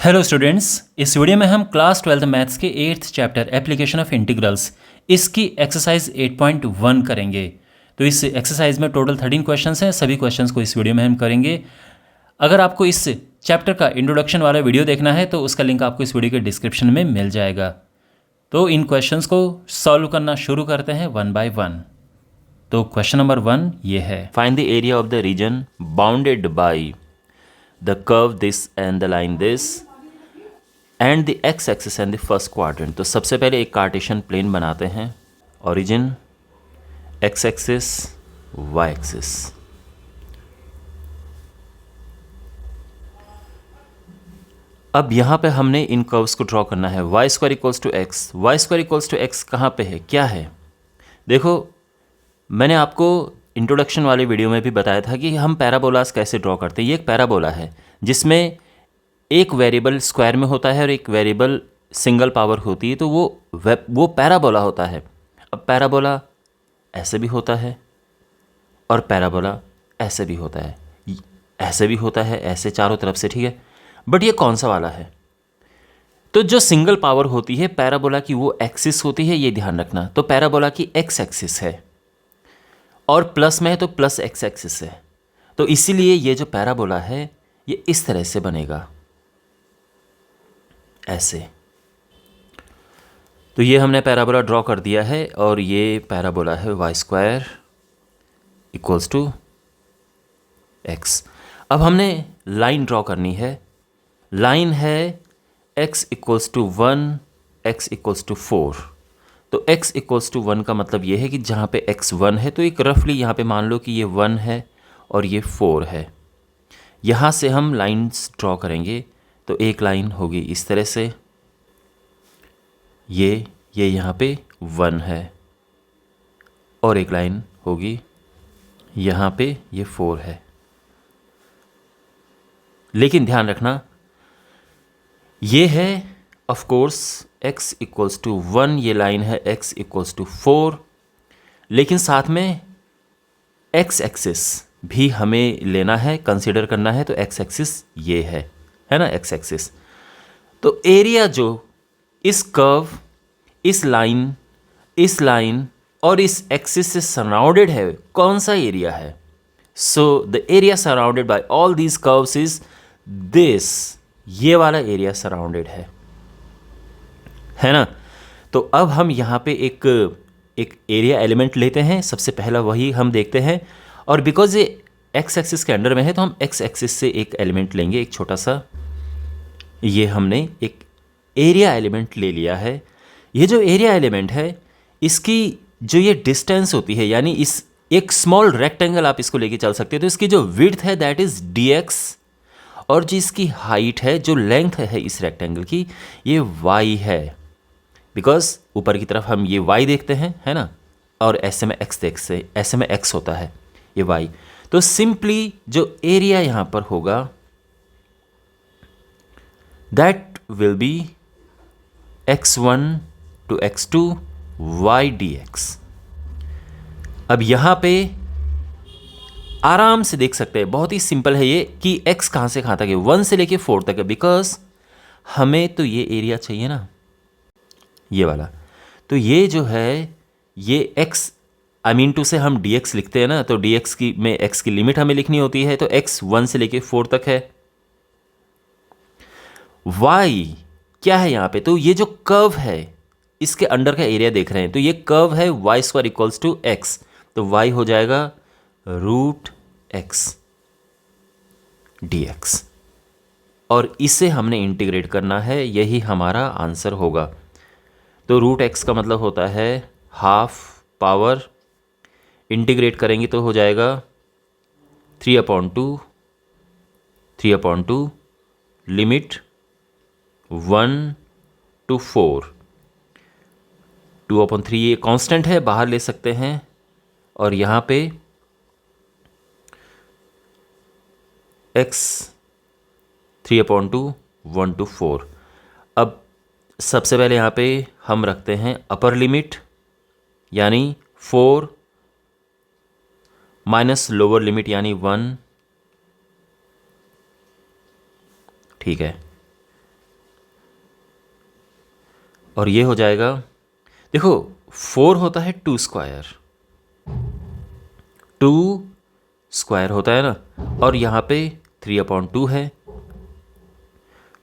Hello students, इस video में हम क्लास 12 मैथ्स के 8th chapter application of integrals इसकी एक्सरसाइज 8.1 करेंगे। तो इस एक्सरसाइज में टोटल 13 क्वेश्चंस हैं। सभी क्वेश्चंस को इस वीडियो में हम करेंगे। अगर आपको इस चैप्टर का इंट्रोडक्शन वाला वीडियो देखना है तो उसका लिंक आपको इस वीडियो के डिस्क्रिप्शन में मिल जाएगा। तो इन क्वेश्चंस को सॉल्व करना शुरू करते हैं वन बाय वन। तो क्वेश्चन नंबर 1 ये है, Find the area of the region bounded by the curve this and the line this and the x-axis and the first quadrant। तो सबसे पहले एक कार्टेशियन प्लेन बनाते हैं। Origin, x axis, y axis. अब यहाँ पे हमने इन कर्व्स को ड्रॉ करना है। y square equals to x, y square equals to x कहाँ पे है, क्या है? देखो, मैंने आपको इंट्रोडक्शन वाले वीडियो में भी बताया था कि हम पैराबोलास कैसे ड्रॉ करते हैं। ये एक पैराबोला है जिसमें एक वेरिएबल स्क्वायर में होता है और एक वेरिएबल सिंगल पावर होती है, तो वो पैराबोला होता है। अब पैराबोला ऐसे भी होता है और पैराबोला ऐसे भी होता है, ऐसे भी होता है, ऐसे चारों तरफ से, ठीक है। बट ये कौन सा वाला है? तो जो सिंगल पावर होती है पैराबोला की वो एक्सिस होती है, ये ध्यान रखना। तो पैराबोला की एक्स एक्सिस है और प्लस में है तो प्लस एक्स एक्सिस है। तो इसीलिए ये जो पैराबोला है ये इस तरह से बनेगा, ऐसे। तो ये हमने पैराबोला ड्रॉ कर दिया है और ये पैराबोला है y square equals to x. अब हमने लाइन ड्रॉ करनी है। लाइन है x equals to 1, x equals to 4। तो x इक्वल्स टू 1 का मतलब ये है कि जहाँ पे x 1 है तो एक रफली यहाँ पे मान लो कि ये 1 है और ये 4 है। यहाँ से हम लाइंस ड्रॉ करेंगे। तो एक लाइन होगी इस तरह से, ये यहाँ पे 1 है, और एक लाइन होगी यहाँ पे ये 4 है। लेकिन ध्यान रखना, ये है of course x equals to 1, ये लाइन है x इक्वल्स टू 4, लेकिन साथ में x एक्सिस भी हमें लेना है, कंसीडर करना है। तो x एक्सिस ये है ना, x एक्सिस। तो एरिया जो इस कर्व, इस लाइन और इस एक्सिस से सराउंडेड है, कौन सा एरिया है? So the area surrounded by all these curves is this, ये वाला एरिया सराउंडेड है ना। तो अब हम यहाँ पे एक एरिया एलिमेंट लेते हैं। सबसे पहला वही हम देखते हैं, और बिकॉज ये एक्स एक्सिस के अंडर में है तो हम एक्स एक्सिस से एक एलिमेंट लेंगे, एक छोटा सा। ये हमने एक एरिया एलिमेंट ले लिया है। ये जो एरिया एलिमेंट है इसकी जो ये डिस्टेंस होती है, यानी इस एक स्मॉल रेक्टेंगल आप इसको लेके चल सकते हो, तो इसकी जो विड्थ है दैट इज dx, और जिसकी हाइट है, जो लेंथ है इस रेक्टेंगल की, ये y है। बिकॉज ऊपर की तरफ हम ये y देखते हैं, है ना, और ऐसे में ऐसे में x होता है, ये y। तो सिंपली जो एरिया यहाँ पर होगा that will be x1 to x2 y dx। अब यहाँ पे आराम से देख सकते हैं, बहुत ही सिंपल है ये, कि x कहाँ से कहाँ तक है, 1 से लेके 4 तक है। बिकॉज हमें तो ये एरिया चाहिए ना, ये वाला। तो ये जो है ये x टू से हम dx लिखते हैं ना, तो dx की में x की लिमिट हमें लिखनी होती है। तो x 1 से लेके 4 तक है। y क्या है यहाँ पे? तो ये जो कर्व है इसके अंडर का एरिया देख रहे हैं, तो ये कर्व है y square equals to x. तो y हो जाएगा √x dx, और इसे हमने इंटीग्रेट करना है, यही हमारा आंसर होगा। तो √x का मतलब होता है हाफ पावर, इंटीग्रेट करेंगे तो हो जाएगा 3/2 लिमिट 1 to 4, 2/3 ये कांस्टेंट है, बाहर ले सकते हैं, और यहाँ पे x 3/2 1 to 4। अब सबसे पहले यहाँ पे हम रखते हैं अपर लिमिट, यानी 4 माइनस लोअर लिमिट यानी 1, ठीक है। और ये हो जाएगा, देखो 4 होता है 2 स्क्वायर, 2 स्क्वायर होता है ना, और यहाँ पे 3/2 है,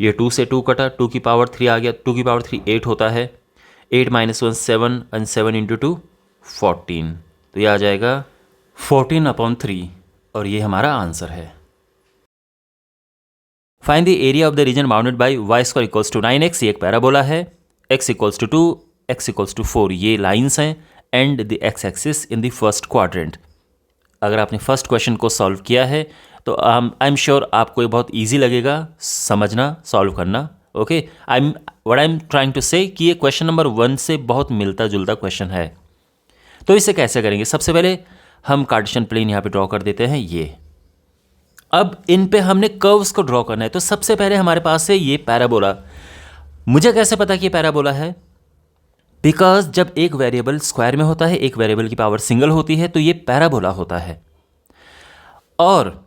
ये 2 से 2 कटा, 2 की पावर 3 आ गया, 2 की पावर 3 8 होता है, 8 - 1 7 और 7 × 2 14, तो ये आ जाएगा 14/3 और ये हमारा आंसर है। Find the area of the region bounded bye y² = 9x, ये एक पैराबोला है, x = 2, x = 4 ये लाइन्स हैं, and the x axis in the first quadrant. अगर आपने फर्स्ट क्वेश्चन को सॉल्व किया है तो आई एम श्योर आपको ये बहुत ईजी लगेगा समझना, सॉल्व करना। Okay, what I am trying to say कि ये क्वेश्चन नंबर 1 से बहुत मिलता जुलता क्वेश्चन है। तो इसे कैसे करेंगे? सबसे पहले हम कार्टेशियन प्लेन यहाँ पे ड्रॉ कर देते हैं ये। अब इन पे हमने कर्व्स को ड्रॉ करना है, तो सबसे पहले हमारे पास है ये पैराबोला। मुझे कैसे पता कि ये पैराबोला है? बिकॉज जब एक वेरिएबल स्क्वायर में होता है, एक वेरिएबल की पावर सिंगल होती है, तो ये पैराबोला होता है। और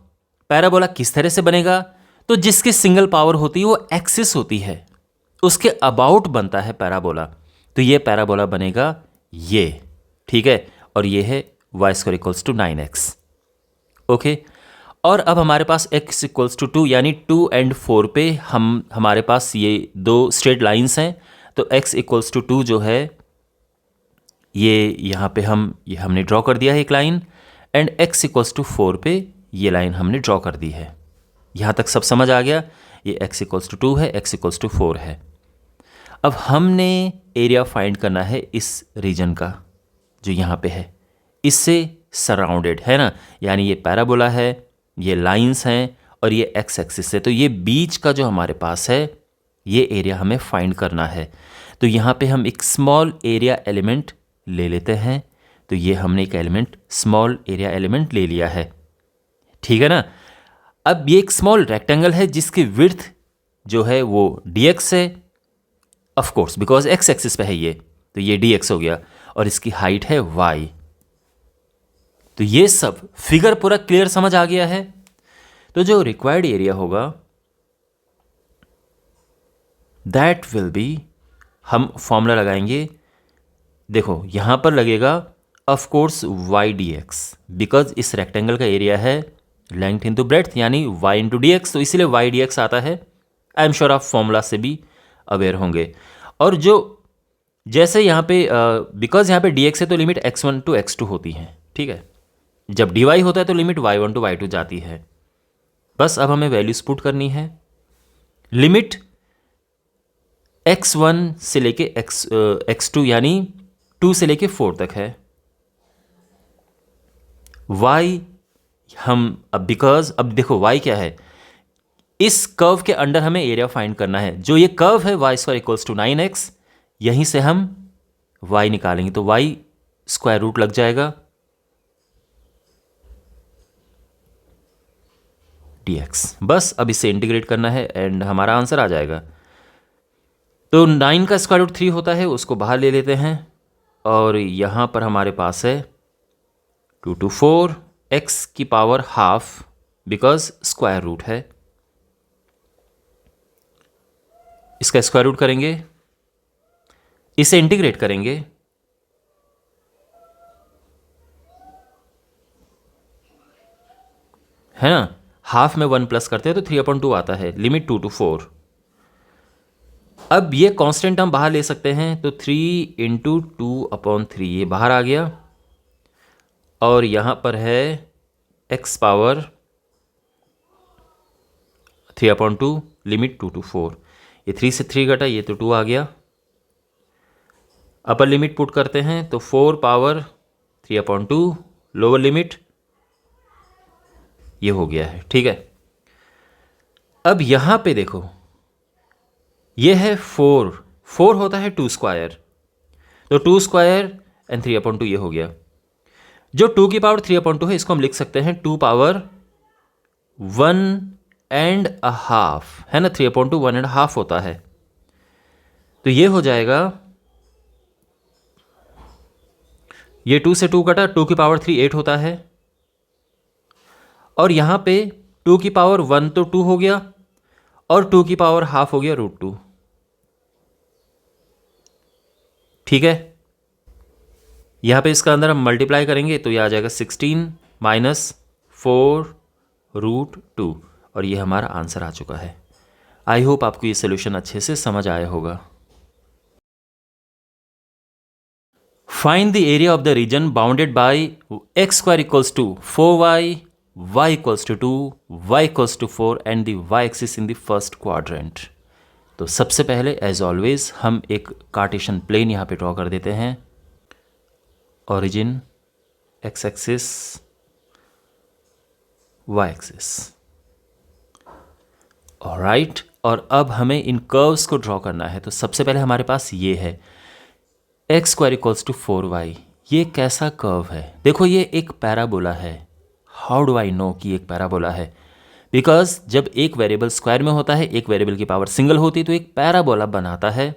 पैराबोला किस तरह से बनेगा? तो जिसकी सिंगल पावर होती है वो एक्सिस होती है, उसके अबाउट बनता है पैराबोला। तो ये पैराबोला बनेगा ये, ठीक है, और ये है y² = 9x। ओके, और अब हमारे पास x = 2 यानी 2 और 4 पे हमारे पास ये दो स्ट्रेट लाइंस हैं। तो x = 2 जो है ये यहाँ पे ये हमने ड्रॉ कर दिया है एक लाइन, एंड x = 4 पे ये लाइन हमने ड्रॉ कर दी है। यहाँ तक सब समझ आ गया? ये x = 2 है, x = 4 है। अब हमने एरिया फाइंड करना है इस रीजन का जो यहाँ पे है, इससे सराउंडेड है ना, यानी ये पैराबोला है, ये लाइंस हैं और ये x एक्सिस है। तो ये बीच का जो हमारे पास है ये एरिया हमें फाइंड करना है। तो यहाँ पे हम एक स्मॉल एरिया एलिमेंट ले लेते हैं। तो ये हमने एक एलिमेंट, स्मॉल एरिया एलिमेंट ले लिया है, ठीक है ना। अब ये एक स्मॉल रेक्टेंगल है जिसकी विड्थ जो है वो dx है, of course because x axis पे है ये, तो ये dx हो गया, और इसकी हाइट है y। तो ये सब फिगर पूरा क्लियर समझ आ गया है। तो जो रिक्वायर्ड एरिया होगा दैट विल बी, हम फॉर्मूला लगाएंगे, देखो यहां पर लगेगा of course y dx, because इस रेक्टेंगल का एरिया है लेंथ इंटू ब्रेड्थ यानी y इंटू dx, तो इसीलिए y dx आता है। आई एम श्योर आप फॉर्मूला से भी अवेयर होंगे। और जो जैसे यहाँ पे बिकॉज यहाँ पे dx है तो लिमिट x1 to x2 होती है, ठीक है। जब dy होता है तो लिमिट y1 to y2 जाती है। बस अब हमें वैल्यूज पुट करनी है। लिमिट x1 से लेके x2 यानी 2 से लेके 4 तक है। y हम अब बिकॉज अब देखो y क्या है, इस कर्व के अंडर हमें एरिया फाइंड करना है। जो ये कर्व है y² = 9x, यहीं से हम y निकालेंगे, तो y स्क्वायर रूट लग जाएगा dx। बस अब इसे इंटीग्रेट करना है एंड हमारा आंसर आ जाएगा। तो 9 का स्क्वायर रूट 3 होता है, उसको बाहर ले लेते हैं, और यहाँ पर हमारे पास है 2 to 4 x की power half, because square root है। इसका स्क्वायर रूट करेंगे, इसे इंटीग्रेट करेंगे, है ना। हाफ में 1 प्लस करते हैं तो 3/2 आता है, लिमिट 2 to 4। अब ये कांस्टेंट हम बाहर ले सकते हैं, तो 3 × 2/3 ये बाहर आ गया, और यहाँ पर है x पावर 3/2, लिमिट 2 to 4। ये 3 से 3 घटा, ये तो 2 आ गया। अपर लिमिट पुट करते हैं तो 4 पावर 3/2, लोअर लिमिट ये हो गया है, ठीक है। अब यहाँ पे देखो ये है 4 होता है 2 स्क्वायर, तो 2 स्क्वायर एंड 3/2 ये हो गया। जो 2 की पावर 3/2 है इसको हम लिख सकते हैं 2 पावर 1.5 है ना, 3/2 1.5 होता है, तो ये हो जाएगा, ये 2 से 2 कटा, 2 की पावर 3 8 होता है, और यहाँ पे 2 की पावर 1 तो 2 हो गया, और 2 की पावर हाफ हो गया √2। ठीक है, यहाँ पे इसका अंदर हम मल्टीप्लाई करेंगे तो ये आ जाएगा 16 माइनस 4√2 और ये हमारा आंसर आ चुका है। आई होप आपको ये सोल्यूशन अच्छे से समझ आया होगा। Find the area of the region bounded by x square equals to 4y, y equals to 2, y equals to 4 and the y axis in the first quadrant. तो सबसे पहले एज ऑलवेज हम एक कार्टेशियन प्लेन यहाँ पे draw कर देते हैं। Origin x axis, y axis, alright. और अब हमें इन कर्व्स को ड्रॉ करना है। तो सबसे पहले हमारे पास ये है x square equals to 4y। ये कैसा कर्व है? देखो ये एक पैराबोला है। हाउ डू आई नो कि एक पैराबोला है? बिकॉज जब एक वेरिएबल स्क्वायर में होता है, एक वेरिएबल की पावर सिंगल होती है, तो एक पैराबोला बनाता है।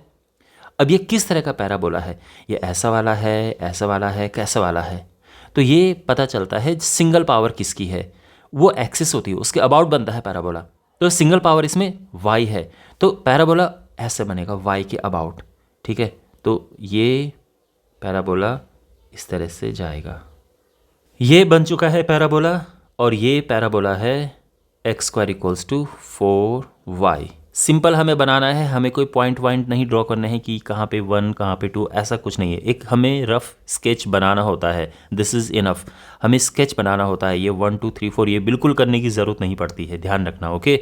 अब ये किस तरह का पैराबोला है? ये ऐसा वाला है, ऐसा वाला है, कैसा वाला है? तो ये पता चलता है सिंगल पावर किसकी है, वो एक्सिस होती है, उसके अबाउट बनता है पैराबोला। तो सिंगल पावर इसमें y है, तो पैराबोला ऐसे बनेगा y के अबाउट। ठीक है, तो ये पैराबोला इस तरह से जाएगा। ये बन चुका है पैराबोला, और ये पैराबोला है x square equals to 4y। Simple हमें बनाना है, हमें कोई पॉइंट वाइंट नहीं ड्रॉ करना है कि कहाँ पे 1 कहाँ पे 2, ऐसा कुछ नहीं है। एक हमें रफ स्केच बनाना होता है, दिस इज़ इनफ। हमें स्केच बनाना होता है, ये 1 2 3 4 ये बिल्कुल करने की ज़रूरत नहीं पड़ती है, ध्यान रखना, ओके।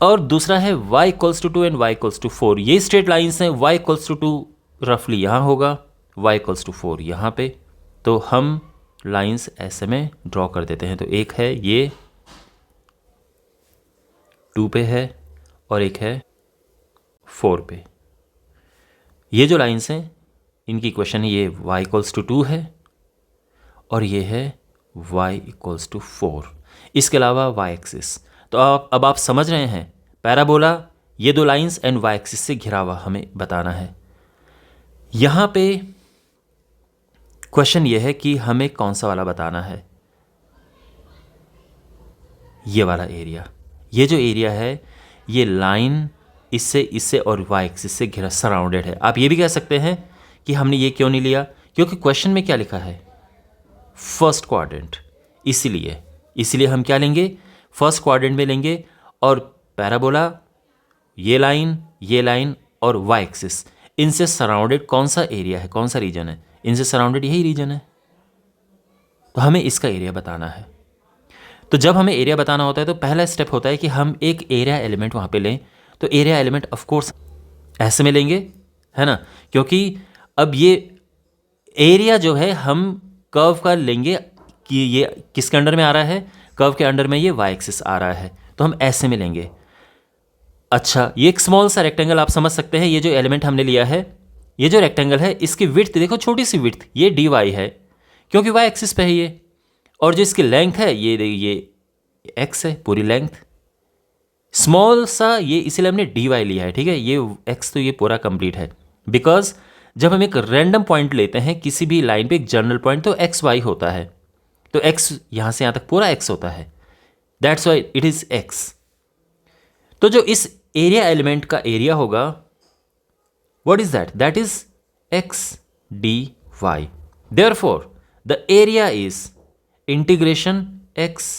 और दूसरा है y equals to 2 and y equals to 4। ये स्ट्रेट लाइन्स हैं। y इक्वल्स टू 2 रफली यहाँ होगा, y इक्वल्स टू 4 यहाँ पे। तो हम लाइन्स ऐसे में ड्रॉ कर देते हैं। तो एक है ये 2 पे है और एक है 4 पे। ये जो लाइन्स हैं इनकी इक्वेशन है, ये y इक्वल्स टू 2 है और ये है y इक्वल्स टू 4। इसके अलावा y एक्सिस। तो अब आप समझ रहे हैं, पैराबोला ये दो लाइन्स एंड y एक्सिस से घिरा हुआ हमें बताना है। यहाँ पे क्वेश्चन ये है कि हमें कौन सा वाला बताना है। ये वाला एरिया, ये जो एरिया है, ये लाइन इससे और y एक्सिस से घिरा सराउंडेड है। आप ये भी कह सकते हैं कि हमने ये क्यों नहीं लिया, क्योंकि क्वेश्चन में क्या लिखा है, फर्स्ट क्वाड्रेंट। इसीलिए हम क्या लेंगे, फर्स्ट क्वाड्रेंट में लेंगे। और पैराबोला ये लाइन और y एक्सिस, इनसे सराउंडेड कौन सा एरिया है, कौन सा रीजन है, इनसे सराउंडेड यही रीजन है। तो हमें इसका एरिया बताना है। तो जब हमें एरिया बताना होता है तो पहला स्टेप होता है कि हम एक एरिया एलिमेंट वहाँ पे लें। तो एरिया एलिमेंट ऑफ कोर्स ऐसे में लेंगे, है ना, क्योंकि अब ये एरिया जो है हम कर्व का लेंगे कि ये किसके अंडर में आ रहा है, कर्व के अंडर में ये y एक्सिस आ रहा है, तो हम ऐसे में लेंगे। अच्छा, ये एक स्मॉल सा रेक्टेंगल आप समझ सकते हैं। ये जो एलिमेंट हमने लिया है, ये जो रेक्टेंगल है, इसकी विड्थ देखो, छोटी सी विड्थ, ये dy है क्योंकि y एक्सिस पे है ये। और जो इसकी लेंथ है, ये x है, पूरी लेंथ स्मॉल सा, ये इसीलिए हमने dy लिया है। ठीक है, ये x तो ये पूरा कंप्लीट है। बिकॉज जब हम एक रैंडम पॉइंट लेते हैं किसी भी लाइन पे, एक जनरल पॉइंट, तो एक्स वाई होता है। तो x यहाँ से यहाँ तक पूरा x होता है, that's why it is x। तो जो इस एरिया एलिमेंट का एरिया होगा, what is that, that is x dy। Therefore the area is integration x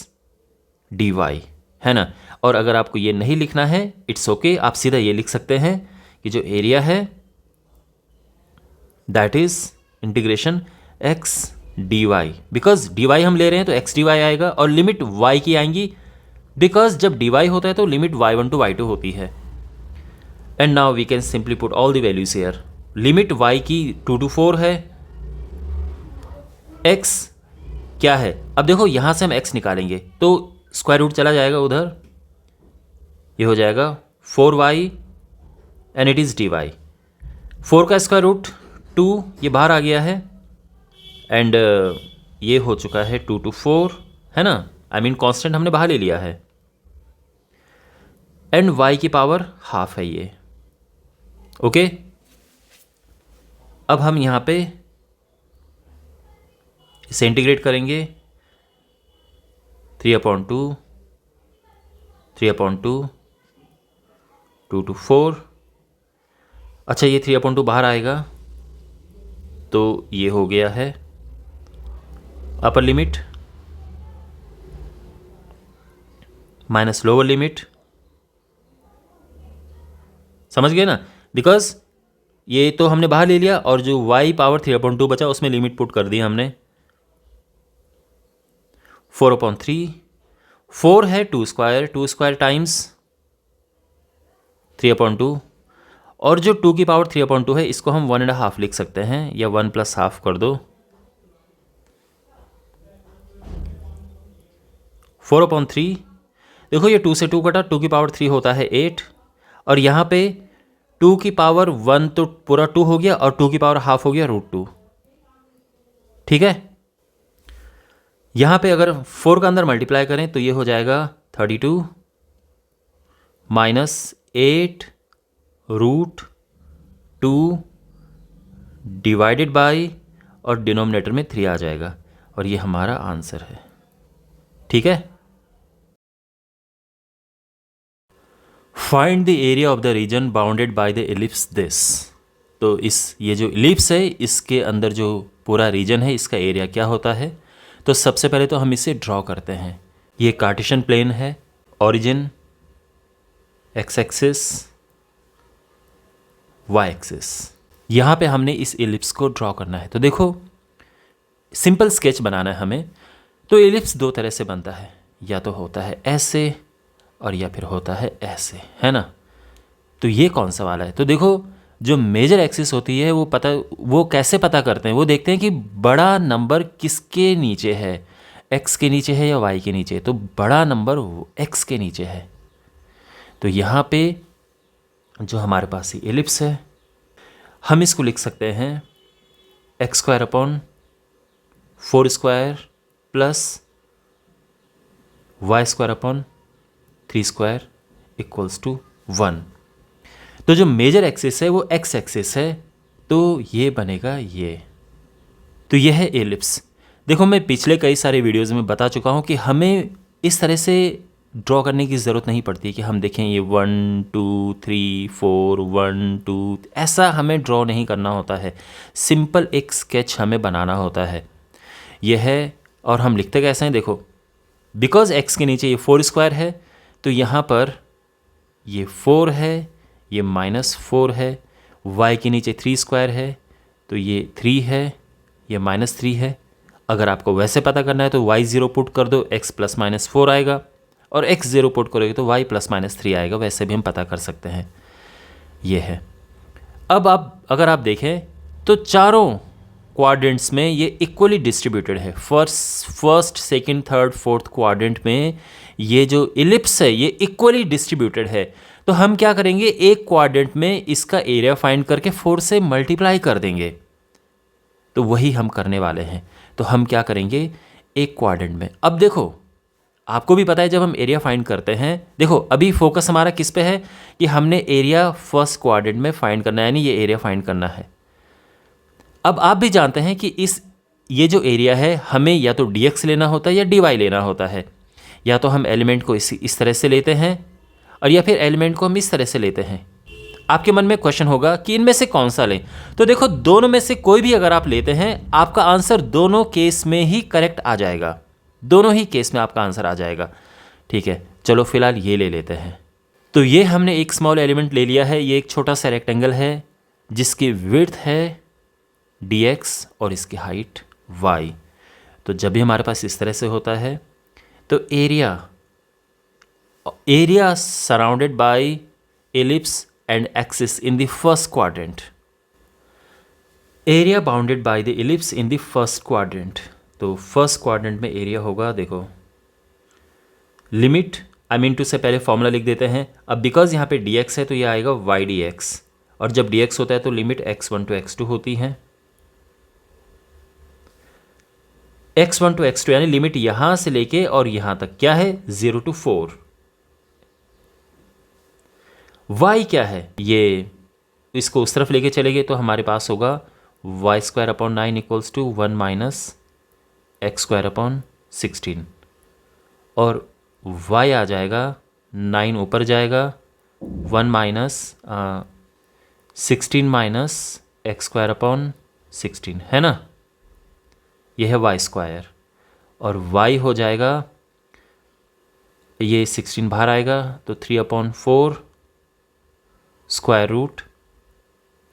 dy, है ना। और अगर आपको ये नहीं लिखना है, इट्स ओके, आप सीधा ये लिख सकते हैं कि जो एरिया है that is integration x dy। Because dy हम ले रहे हैं तो x dy आएगा, और लिमिट y की आएंगी, बिकॉज जब dy होता है तो लिमिट y1 टू y2 होती है। And now we can simply put all the values here. Limit y की 2 to 4 है, x क्या है, अब देखो यहाँ से हम x निकालेंगे तो स्क्वायर रूट चला जाएगा उधर, ये हो जाएगा 4y and it is dy। 4 का स्क्वायर रूट 2, ये बाहर आ गया है, एंड ये हो चुका है 2 to 4, है ना, आई मीन कांस्टेंट हमने बाहर ले लिया है, एंड y की पावर हाफ है ये, ओके। अब हम यहाँ पे इसे इंटीग्रेट करेंगे, 3/2, 3/2, 2 to 4। अच्छा, ये 3/2 बाहर आएगा तो ये हो गया है upper limit minus lower limit. समझ गए ना? बिकॉज ये तो हमने बाहर ले लिया और जो y पावर 3/2 बचा उसमें लिमिट पुट कर दी हमने। 4/3 4 है 2 स्क्वायर टाइम्स 3/2 और जो 2 की पावर 3/2 है इसको हम 1.5 लिख सकते हैं या 1 + ½ कर दो। 4/3 देखो ये 2 से 2 कटा, 2 की पावर 3 होता है 8 और यहाँ पे 2 की पावर 1 तो पूरा 2 हो गया और 2 की पावर ½ हो गया √2। ठीक है, यहाँ पे अगर 4 का अंदर मल्टीप्लाई करें तो ये हो जाएगा 32 माइनस 8 √2 डिवाइडेड बाई और डिनोमिनेटर में 3 आ जाएगा और ये हमारा आंसर है। ठीक है, find the area of the region bounded by the ellipse this. तो ये जो एलिप्स है इसके अंदर जो पूरा रीजन है इसका एरिया क्या होता है। तो सबसे पहले तो हम इसे ड्रॉ करते हैं। ये कार्टेशियन प्लेन है, origin x axis y axis, यहाँ पे हमने इस एलिप्स को ड्रॉ करना है। तो देखो सिंपल स्केच बनाना है हमें। तो एलिप्स दो तरह से बनता है, या तो होता है ऐसे और या फिर होता है ऐसे, है ना। तो ये कौन सा वाला है? तो देखो जो मेजर एक्सिस होती है वो कैसे पता करते हैं, वो देखते हैं कि बड़ा नंबर किसके नीचे है, एक्स के नीचे है या वाई के नीचे। तो बड़ा नंबर एक्स के नीचे है। तो यहाँ पे जो हमारे पास ये एलिप्स है हम इसको लिख सकते हैं x² / 4² + y² / 3² = 1। तो जो मेजर एक्सिस है वो एक्स एक्सिस है, तो ये बनेगा ये। तो ये है एलिप्स। देखो मैं पिछले कई सारे वीडियोज़ में बता चुका हूँ कि हमें इस तरह से ड्रॉ करने की ज़रूरत नहीं पड़ती कि हम देखें ये 1 2 3 4 1 2 ऐसा हमें ड्रॉ नहीं करना होता है। सिंपल एक स्केच हमें बनाना होता है। यह है, और हम लिखते कैसे हैं देखो, बिकॉज एक्स के नीचे ये 4² है तो यहाँ पर ये 4 है, ये -4 है। y के नीचे 3² है तो ये 3 है, ये -3 है। अगर आपको वैसे पता करना है तो y 0 पुट कर दो, x ± 4 आएगा, और x 0 पुट करोगे तो y ± 3 आएगा। वैसे भी हम पता कर सकते हैं। ये है। अब अगर आप देखें तो चारों क्वाड्रेंट्स में ये इक्वली डिस्ट्रीब्यूटेड है। First second third fourth quadrant में ये जो इलिप्स है ये इक्वली डिस्ट्रीब्यूटेड है। तो हम क्या करेंगे, एक क्वाड्रेंट में इसका एरिया फाइंड करके 4 से मल्टीप्लाई कर देंगे। तो वही हम करने वाले हैं। तो हम क्या करेंगे, एक क्वाड्रेंट में, अब देखो आपको भी पता है जब हम एरिया फाइंड करते हैं, देखो अभी फोकस हमारा किस पे है कि हमने एरिया फर्स्ट क्वाड्रेंट में फाइंड करना है, यानी ये एरिया फाइंड करना है। अब आप भी जानते हैं कि ये जो एरिया है हमें या तो dx लेना होता है या dy लेना होता है। या तो हम एलिमेंट को इस तरह से लेते हैं और या फिर एलिमेंट को हम इस तरह से लेते हैं। आपके मन में क्वेश्चन होगा कि इनमें से कौन सा लें। तो देखो दोनों में से कोई भी अगर आप लेते हैं आपका आंसर दोनों केस में ही करेक्ट आ जाएगा। दोनों ही केस में आपका आंसर आ जाएगा। ठीक है, चलो फिलहाल ये ले लेते हैं। तो ये हमने एक स्मॉल एलिमेंट ले लिया है। ये एक छोटा सा रेक्टेंगल है जिसकी विड्थ है dx और इसकी हाइट y। तो जब भी हमारे पास इस तरह से होता है तो area surrounded by ellipse and axis in the first quadrant, area bounded by the ellipse in the first quadrant. तो फर्स्ट क्वाड्रेंट में एरिया होगा, देखो लिमिट टू से पहले फॉर्मूला लिख देते हैं। अब बिकॉज यहाँ पे dx है तो ये आएगा y dx, और जब dx होता है तो लिमिट x1 to x2 होती है। x1 to x2 यानी लिमिट यहां से लेके और यहां तक क्या है, 0 to 4। y क्या है, ये इसको उस तरफ लेके चले गए तो हमारे पास होगा y² / 9 = 1 - x² / 16, और y आ जाएगा 9 ऊपर जाएगा 1 - 16 माइनस एक्स स्क्वायर अपॉन 16 है ना, ये है वाई स्क्वायर, और वाई हो जाएगा, ये 16 बाहर आएगा तो 3/4 square root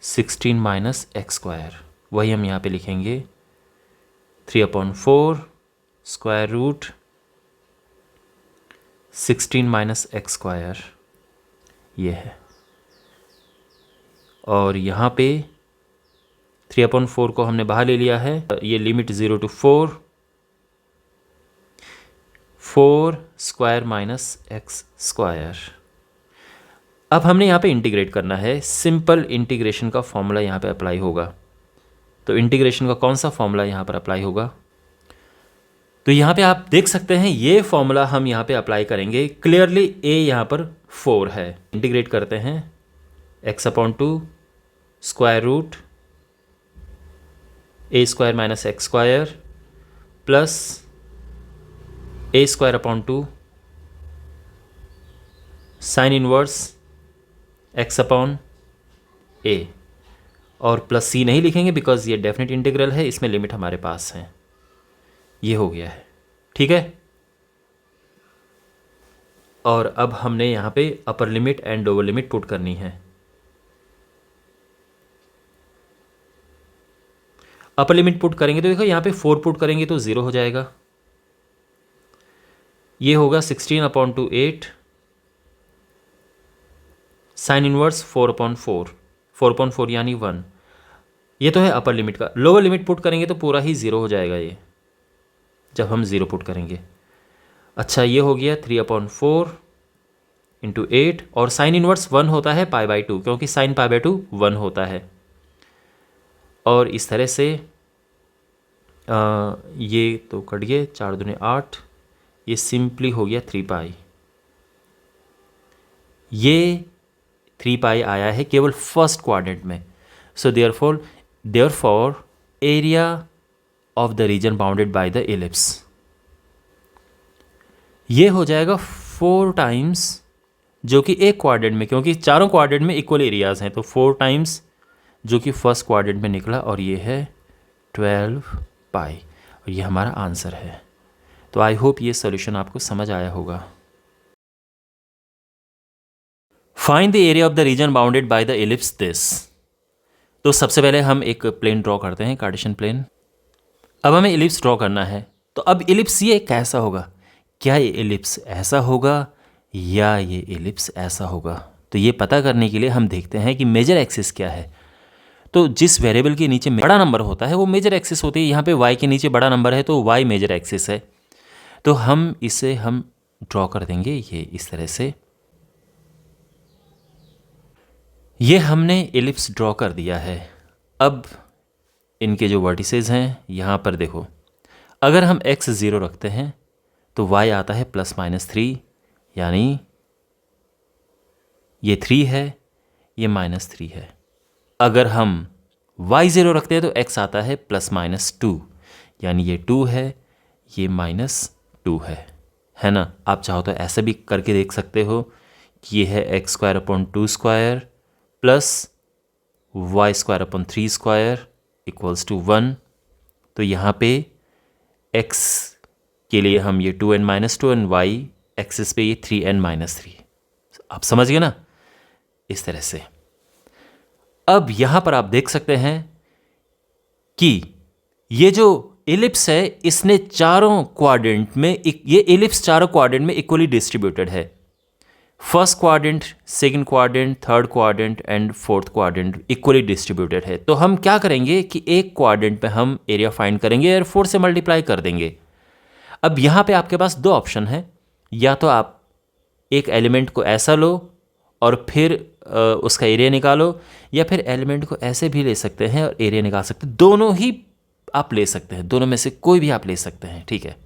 16 minus x square, वही हम यहाँ पे लिखेंगे 3/4 square root 16 minus x square, ये है। और यहाँ पे 3/4 को हमने बाहर ले लिया है, ये limit 0 to 4 square minus x square. अब हमने यहाँ पे इंटीग्रेट करना है, सिंपल इंटीग्रेशन का फॉर्मूला यहाँ पे अप्लाई होगा। तो इंटीग्रेशन का कौन सा फॉर्मूला यहाँ पर अप्लाई होगा, तो यहाँ पे आप देख सकते हैं ये फॉर्मूला हम यहाँ पे अप्लाई करेंगे। क्लियरली ए यहाँ पर 4 है, इंटीग्रेट करते हैं x/2 square root A square minus x square plus a²/2 sine inverse x/a, और प्लस सी नहीं लिखेंगे बिकॉज ये डेफिनेट इंटीग्रल है, इसमें लिमिट हमारे पास है। ये हो गया है, ठीक है। और अब हमने यहाँ पे upper limit and lower limit put करनी है। अपर लिमिट पुट करेंगे तो देखो यहाँ पे 4 पुट करेंगे तो 0 हो जाएगा, ये होगा 16/2 8 साइन इनवर्स 4/4 यानी 1, ये तो है अपर लिमिट का। लोअर लिमिट पुट करेंगे तो पूरा ही 0 हो जाएगा ये, जब हम 0 पुट करेंगे। अच्छा, ये हो गया 3/4 × 8, और साइन इनवर्स 1 होता है π/2, क्योंकि साइन π/2 1 होता है। और इस तरह से ये तो कट गए, 4 दूने 8, ये सिंपली हो गया 3π। ये 3π आया है केवल फर्स्ट क्वाड्रेंट में। So therefore area of the region bounded by the ellipse, ये हो जाएगा 4 टाइम्स, जो कि एक क्वाड्रेंट में, क्योंकि चारों क्वाड्रेंट में इक्वल एरियाज हैं, तो 4 टाइम्स जो कि फर्स्ट क्वाड्रेंट में निकला, और ये है 12π, और ये हमारा आंसर है। तो आई होप ये सॉल्यूशन आपको समझ आया होगा। Find the area of the region bounded by the ellipse this. तो सबसे पहले हम एक प्लेन ड्रॉ करते हैं, कार्टेशियन प्लेन। अब हमें एलिप्स ड्रॉ करना है, तो अब एलिप्स ये कैसा होगा, क्या ये एलिप्स ऐसा होगा या ये एलिप्स ऐसा होगा। तो ये पता करने के लिए हम देखते हैं कि मेजर एक्सिस क्या है। तो जिस वेरिएबल के नीचे बड़ा नंबर होता है वो मेजर एक्सिस होती है। यहाँ पे y के नीचे बड़ा नंबर है तो y मेजर एक्सिस है। तो हम इसे ड्रॉ कर देंगे ये इस तरह से। ये हमने एलिप्स ड्रॉ कर दिया है। अब इनके जो वर्टिसेस हैं यहाँ पर देखो, अगर हम x 0 रखते हैं तो y आता है +-3, यानी ये 3 है, ये -3 है। अगर हम y 0 रखते हैं तो x आता है +-2, यानी ये 2 है, ये -2 है ना। आप चाहो तो ऐसा भी करके देख सकते हो कि ये है x² ² प्लस y² 3² = 1। तो यहाँ पे x के लिए हम ये 2n-2 एंड y एक्सिस पे ये 3n-3। आप समझ गए ना, इस तरह से। अब यहाँ पर आप देख सकते हैं कि ये जो एलिप्स है इसने चारों क्वाड्रेंट में, ये एलिप्स चारों क्वाड्रेंट में इक्वली डिस्ट्रीब्यूटेड है। First quadrant, second quadrant, third quadrant and fourth quadrant equally distributed है। तो हम क्या करेंगे कि एक क्वाड्रेंट पे हम एरिया फाइंड करेंगे और 4 से मल्टीप्लाई कर देंगे। अब यहाँ पे आपके पास 2 ऑप्शन है, या तो आप एक एलिमेंट को ऐसा लो और फिर उसका एरिया निकालो, या फिर एलिमेंट को ऐसे भी ले सकते हैं और एरिया निकाल सकते हैं। दोनों ही आप ले सकते हैं, दोनों में से कोई भी आप ले सकते हैं, ठीक है।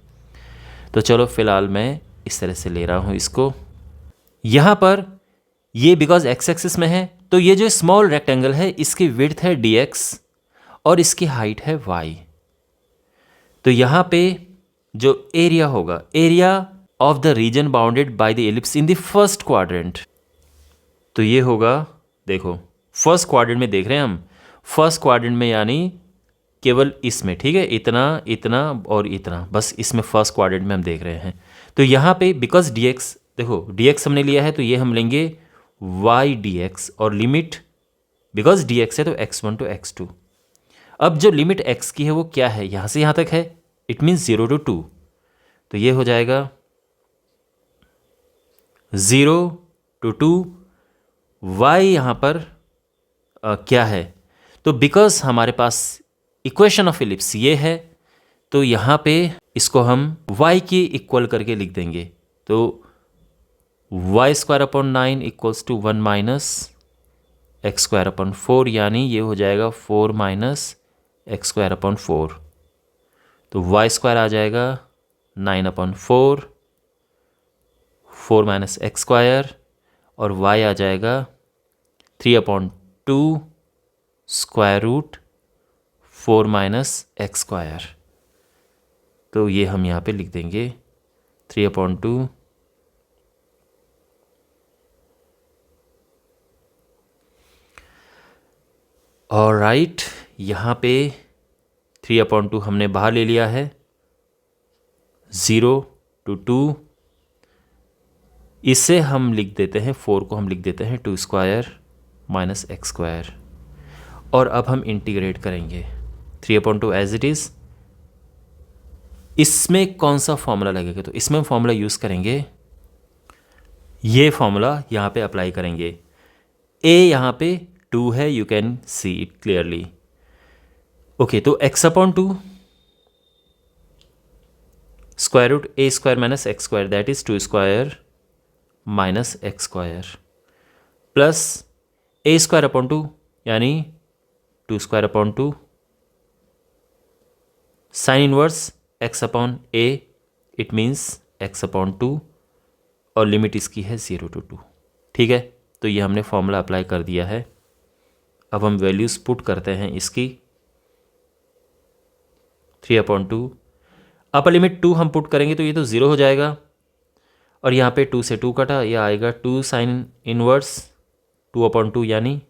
तो चलो फिलहाल मैं इस तरह से ले रहा हूँ इसको। यहाँ पर ये बिकॉज एक्स एक्सिस में है, तो ये जो स्मॉल रेक्टेंगल है इसकी विड्थ है dx और इसकी हाइट है y। तो यहाँ पे जो एरिया होगा, area of the region bounded by the ellipse in the first quadrant, तो ये होगा, देखो फर्स्ट क्वाड्रेंट में देख रहे हैं हम, फर्स्ट क्वाड्रेंट में यानी केवल इसमें, ठीक है, इतना इतना और इतना, बस इसमें फर्स्ट क्वाड्रेंट में हम देख रहे हैं। तो यहाँ पे बिकॉज डी एक्स, देखो डी एक्स हमने लिया है तो ये हम लेंगे वाई डी एक्स, और लिमिट बिकॉज डी एक्स है तो x1 टू x2। अब जो लिमिट x की है वो क्या है, यहाँ से यहाँ तक है, इट मीन्स 0 to 2, तो ये हो जाएगा 0 to 2। y यहाँ पर क्या है, तो बिकॉज हमारे पास इक्वेशन ऑफ इलिप्स ये है, तो यहाँ पे इसको हम y की इक्वल करके लिख देंगे। तो y² इक्वल्स टू 1 - x²/4, यानी ये हो जाएगा 4 - x²/4। तो y² आ जाएगा 9/4, 4 - x², और y आ जाएगा 3/2 √4 - x²। तो ये हम यहाँ पे लिख देंगे 3/2 और राइट, यहाँ पे 3/2 हमने बाहर ले लिया है, 0 to 2, इसे हम लिख देते हैं, 4 को हम लिख देते हैं 2² - x²। और अब हम इंटीग्रेट करेंगे 3/2 एज इट इज़। इसमें कौन सा फॉर्मूला लगेगा, तो इसमें हम फॉर्मूला यूज़ करेंगे, ये फॉर्मूला यहाँ पे अप्लाई करेंगे। a यहाँ पे 2 है, you can see it clearly. Okay, तो x/2 √a² - x² that is 2² - x² plus a²/2 यानी 2²/2 sign inverse x/a, it means x/2, और लिमिट इसकी है 0 to 2। ठीक है, तो ये हमने फॉर्मूला अप्लाई कर दिया है। अब हम वैल्यूज़ पुट करते हैं इसकी। 3/2 अपर लिमिट 2 हम पुट करेंगे तो ये तो 0 हो जाएगा, और यहाँ पे 2 से 2 कटा, ये आएगा 2 साइन इनवर्स 2/2 यानी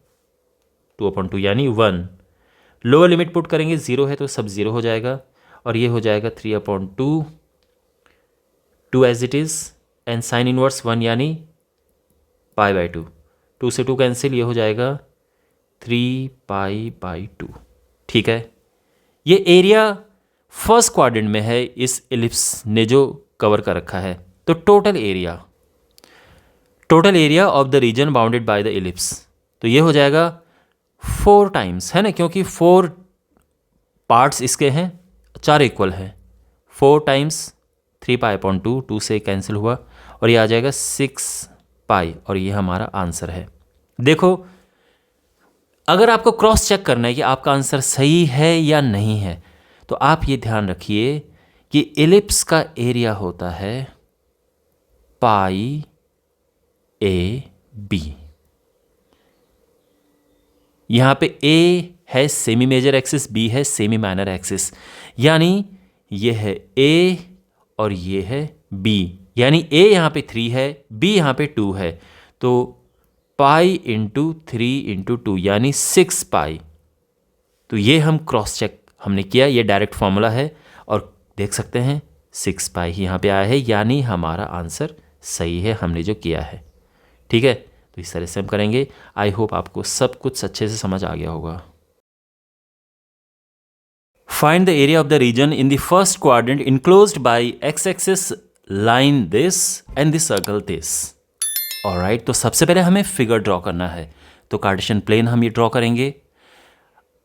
1। लोअर लिमिट पुट करेंगे, 0 है तो सब 0 हो जाएगा, और ये हो जाएगा 3/2 2 as it is, and sine inverse 1 यानी π/2, 2 से 2 कैंसिल, ये हो जाएगा 3π/2। ठीक है, ये एरिया फर्स्ट क्वाड्रेंट में है इस एलिप्स ने जो कवर कर रखा है। तो total area of the region bounded by the ellipse, तो ये हो जाएगा 4 टाइम्स, है ना, क्योंकि 4 पार्ट्स इसके हैं, 4 इक्वल है, 4 टाइम्स 3π/2, 2 से कैंसिल हुआ, और ये आ जाएगा 6π, और ये हमारा आंसर है। देखो, अगर आपको क्रॉस चेक करना है कि आपका आंसर सही है या नहीं है, तो आप ये ध्यान रखिए कि एलिप्स का एरिया होता है π/AB। यहाँ पे A है सेमी मेजर एक्सिस, B है सेमी माइनर एक्सिस, यानी ये है A और ये है B, यानी A यहाँ पे 3 है, B यहाँ पे 2 है, तो π × 3 × 2 यानी 6π। तो ये हम क्रॉस चेक हमने किया, ये डायरेक्ट फॉर्मूला है, और देख सकते हैं 6π ही यहाँ पे आया है, यानी हमारा आंसर सही है हमने जो किया है। ठीक है, तो इस तरह से हम करेंगे। आई होप आपको सब कुछ अच्छे से समझ आ गया होगा। Find the area of the region in the first quadrant enclosed by x axis line this and this circle this. All right, तो सबसे पहले हमें फिगर ड्रॉ करना है, तो कार्टेशियन प्लेन हम ये ड्रॉ करेंगे।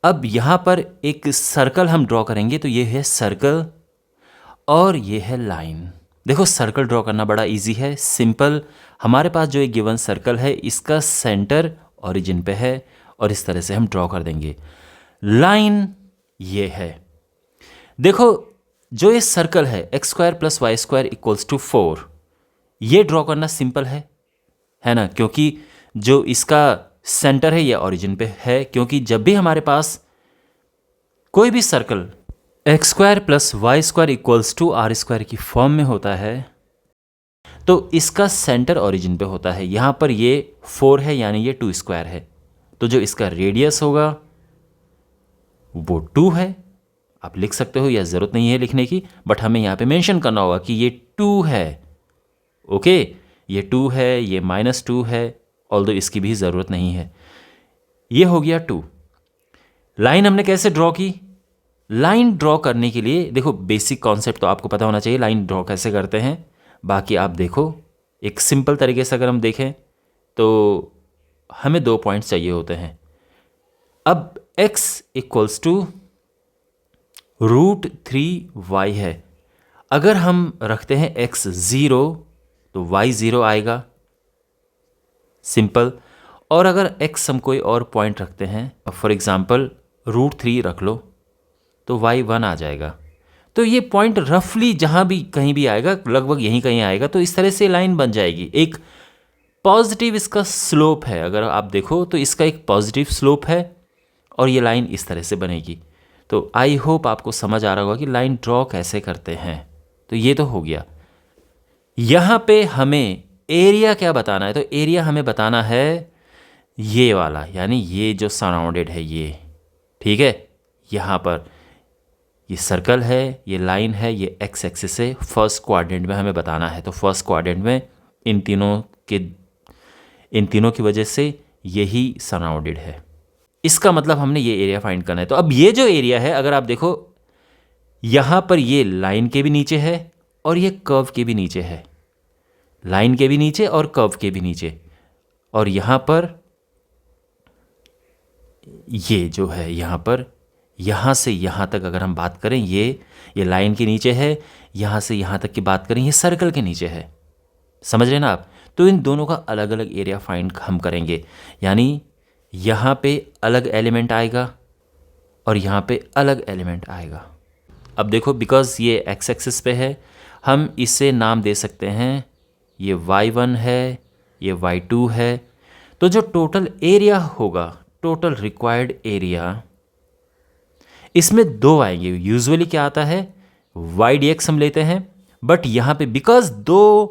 अब यहाँ पर एक सर्कल हम ड्रॉ करेंगे, तो ये है सर्कल और ये है लाइन। देखो, सर्कल ड्रॉ करना बड़ा इजी है, सिंपल। हमारे पास जो एक गिवन सर्कल है, इसका सेंटर ओरिजिन पे है, और इस तरह से हम ड्रॉ कर देंगे। लाइन ये है, देखो जो ये सर्कल है x² + y² = 4, ये ड्रॉ करना सिंपल है ना, क्योंकि जो इसका सेंटर है ये ओरिजिन पे है, क्योंकि जब भी हमारे पास कोई भी सर्कल x² + y² = r² की फॉर्म में होता है, तो इसका सेंटर ओरिजिन पे होता है। यहाँ पर ये 4 है, यानी ये 2² है, तो जो इसका रेडियस होगा वो 2 है। आप लिख सकते हो या ज़रूरत नहीं है लिखने की, बट हमें यहाँ पे मेंशन करना होगा कि ये 2 है। ओके, ये 2 है, ये -2 है, ऑल्दो इसकी भी ज़रूरत नहीं है। ये हो गया 2। लाइन हमने कैसे ड्रॉ की? लाइन ड्रॉ करने के लिए देखो, बेसिक कॉन्सेप्ट तो आपको पता होना चाहिए लाइन ड्रॉ कैसे करते हैं। बाकी आप देखो, एक सिंपल तरीके से अगर हम देखें तो हमें 2 पॉइंट्स चाहिए होते हैं। अब x इक्वल्स टू √3y है। अगर हम रखते हैं x 0 तो y 0 आएगा, सिंपल। और अगर x हम कोई और पॉइंट रखते हैं, फॉर एग्जांपल √3 रख लो, तो y 1 आ जाएगा। तो ये पॉइंट रफली जहाँ भी कहीं भी आएगा, लगभग यहीं कहीं आएगा। तो इस तरह से लाइन बन जाएगी। एक पॉजिटिव इसका स्लोप है, अगर आप देखो तो इसका एक पॉजिटिव स्लोप है और ये लाइन इस तरह से बनेगी। तो आई होप आपको समझ आ रहा होगा कि लाइन ड्रॉ कैसे करते हैं। तो ये तो हो गया। यहाँ पे हमें एरिया क्या बताना है? तो एरिया हमें बताना है ये वाला, यानी ये जो सराउंडेड है ये, ठीक है। यहाँ पर ये सर्कल है, ये लाइन है, ये एक्स एक्सिस है। फर्स्ट क्वाड्रेंट में हमें बताना है। तो फर्स्ट क्वाड्रेंट में इन तीनों की वजह से यही सराउंडेड है। इसका मतलब हमने ये एरिया फाइंड करना है। तो अब ये जो एरिया है, अगर आप देखो यहाँ पर ये लाइन के भी नीचे है और ये कर्व के भी नीचे है। लाइन के भी नीचे और कर्व के भी नीचे। और यहाँ पर ये जो है, यहाँ पर यहाँ से यहाँ तक अगर हम बात करें, ये लाइन के नीचे है। यहाँ से यहाँ तक की बात करें, ये सर्कल के नीचे है। समझ रहे ना आप? तो इन दोनों का अलग अलग एरिया फाइंड हम करेंगे। यानी यहाँ पे अलग एलिमेंट आएगा और यहाँ पे अलग एलिमेंट आएगा। अब देखो, बिकॉज ये एक्स एक्सिस पे है, हम इसे नाम दे सकते हैं, ये y1 है, ये y2 है। तो जो टोटल एरिया होगा, टोटल रिक्वायर्ड एरिया, इसमें 2 आएंगे। यूजुअली क्या आता है, y dx हम लेते हैं, बट यहाँ पे बिकॉज 2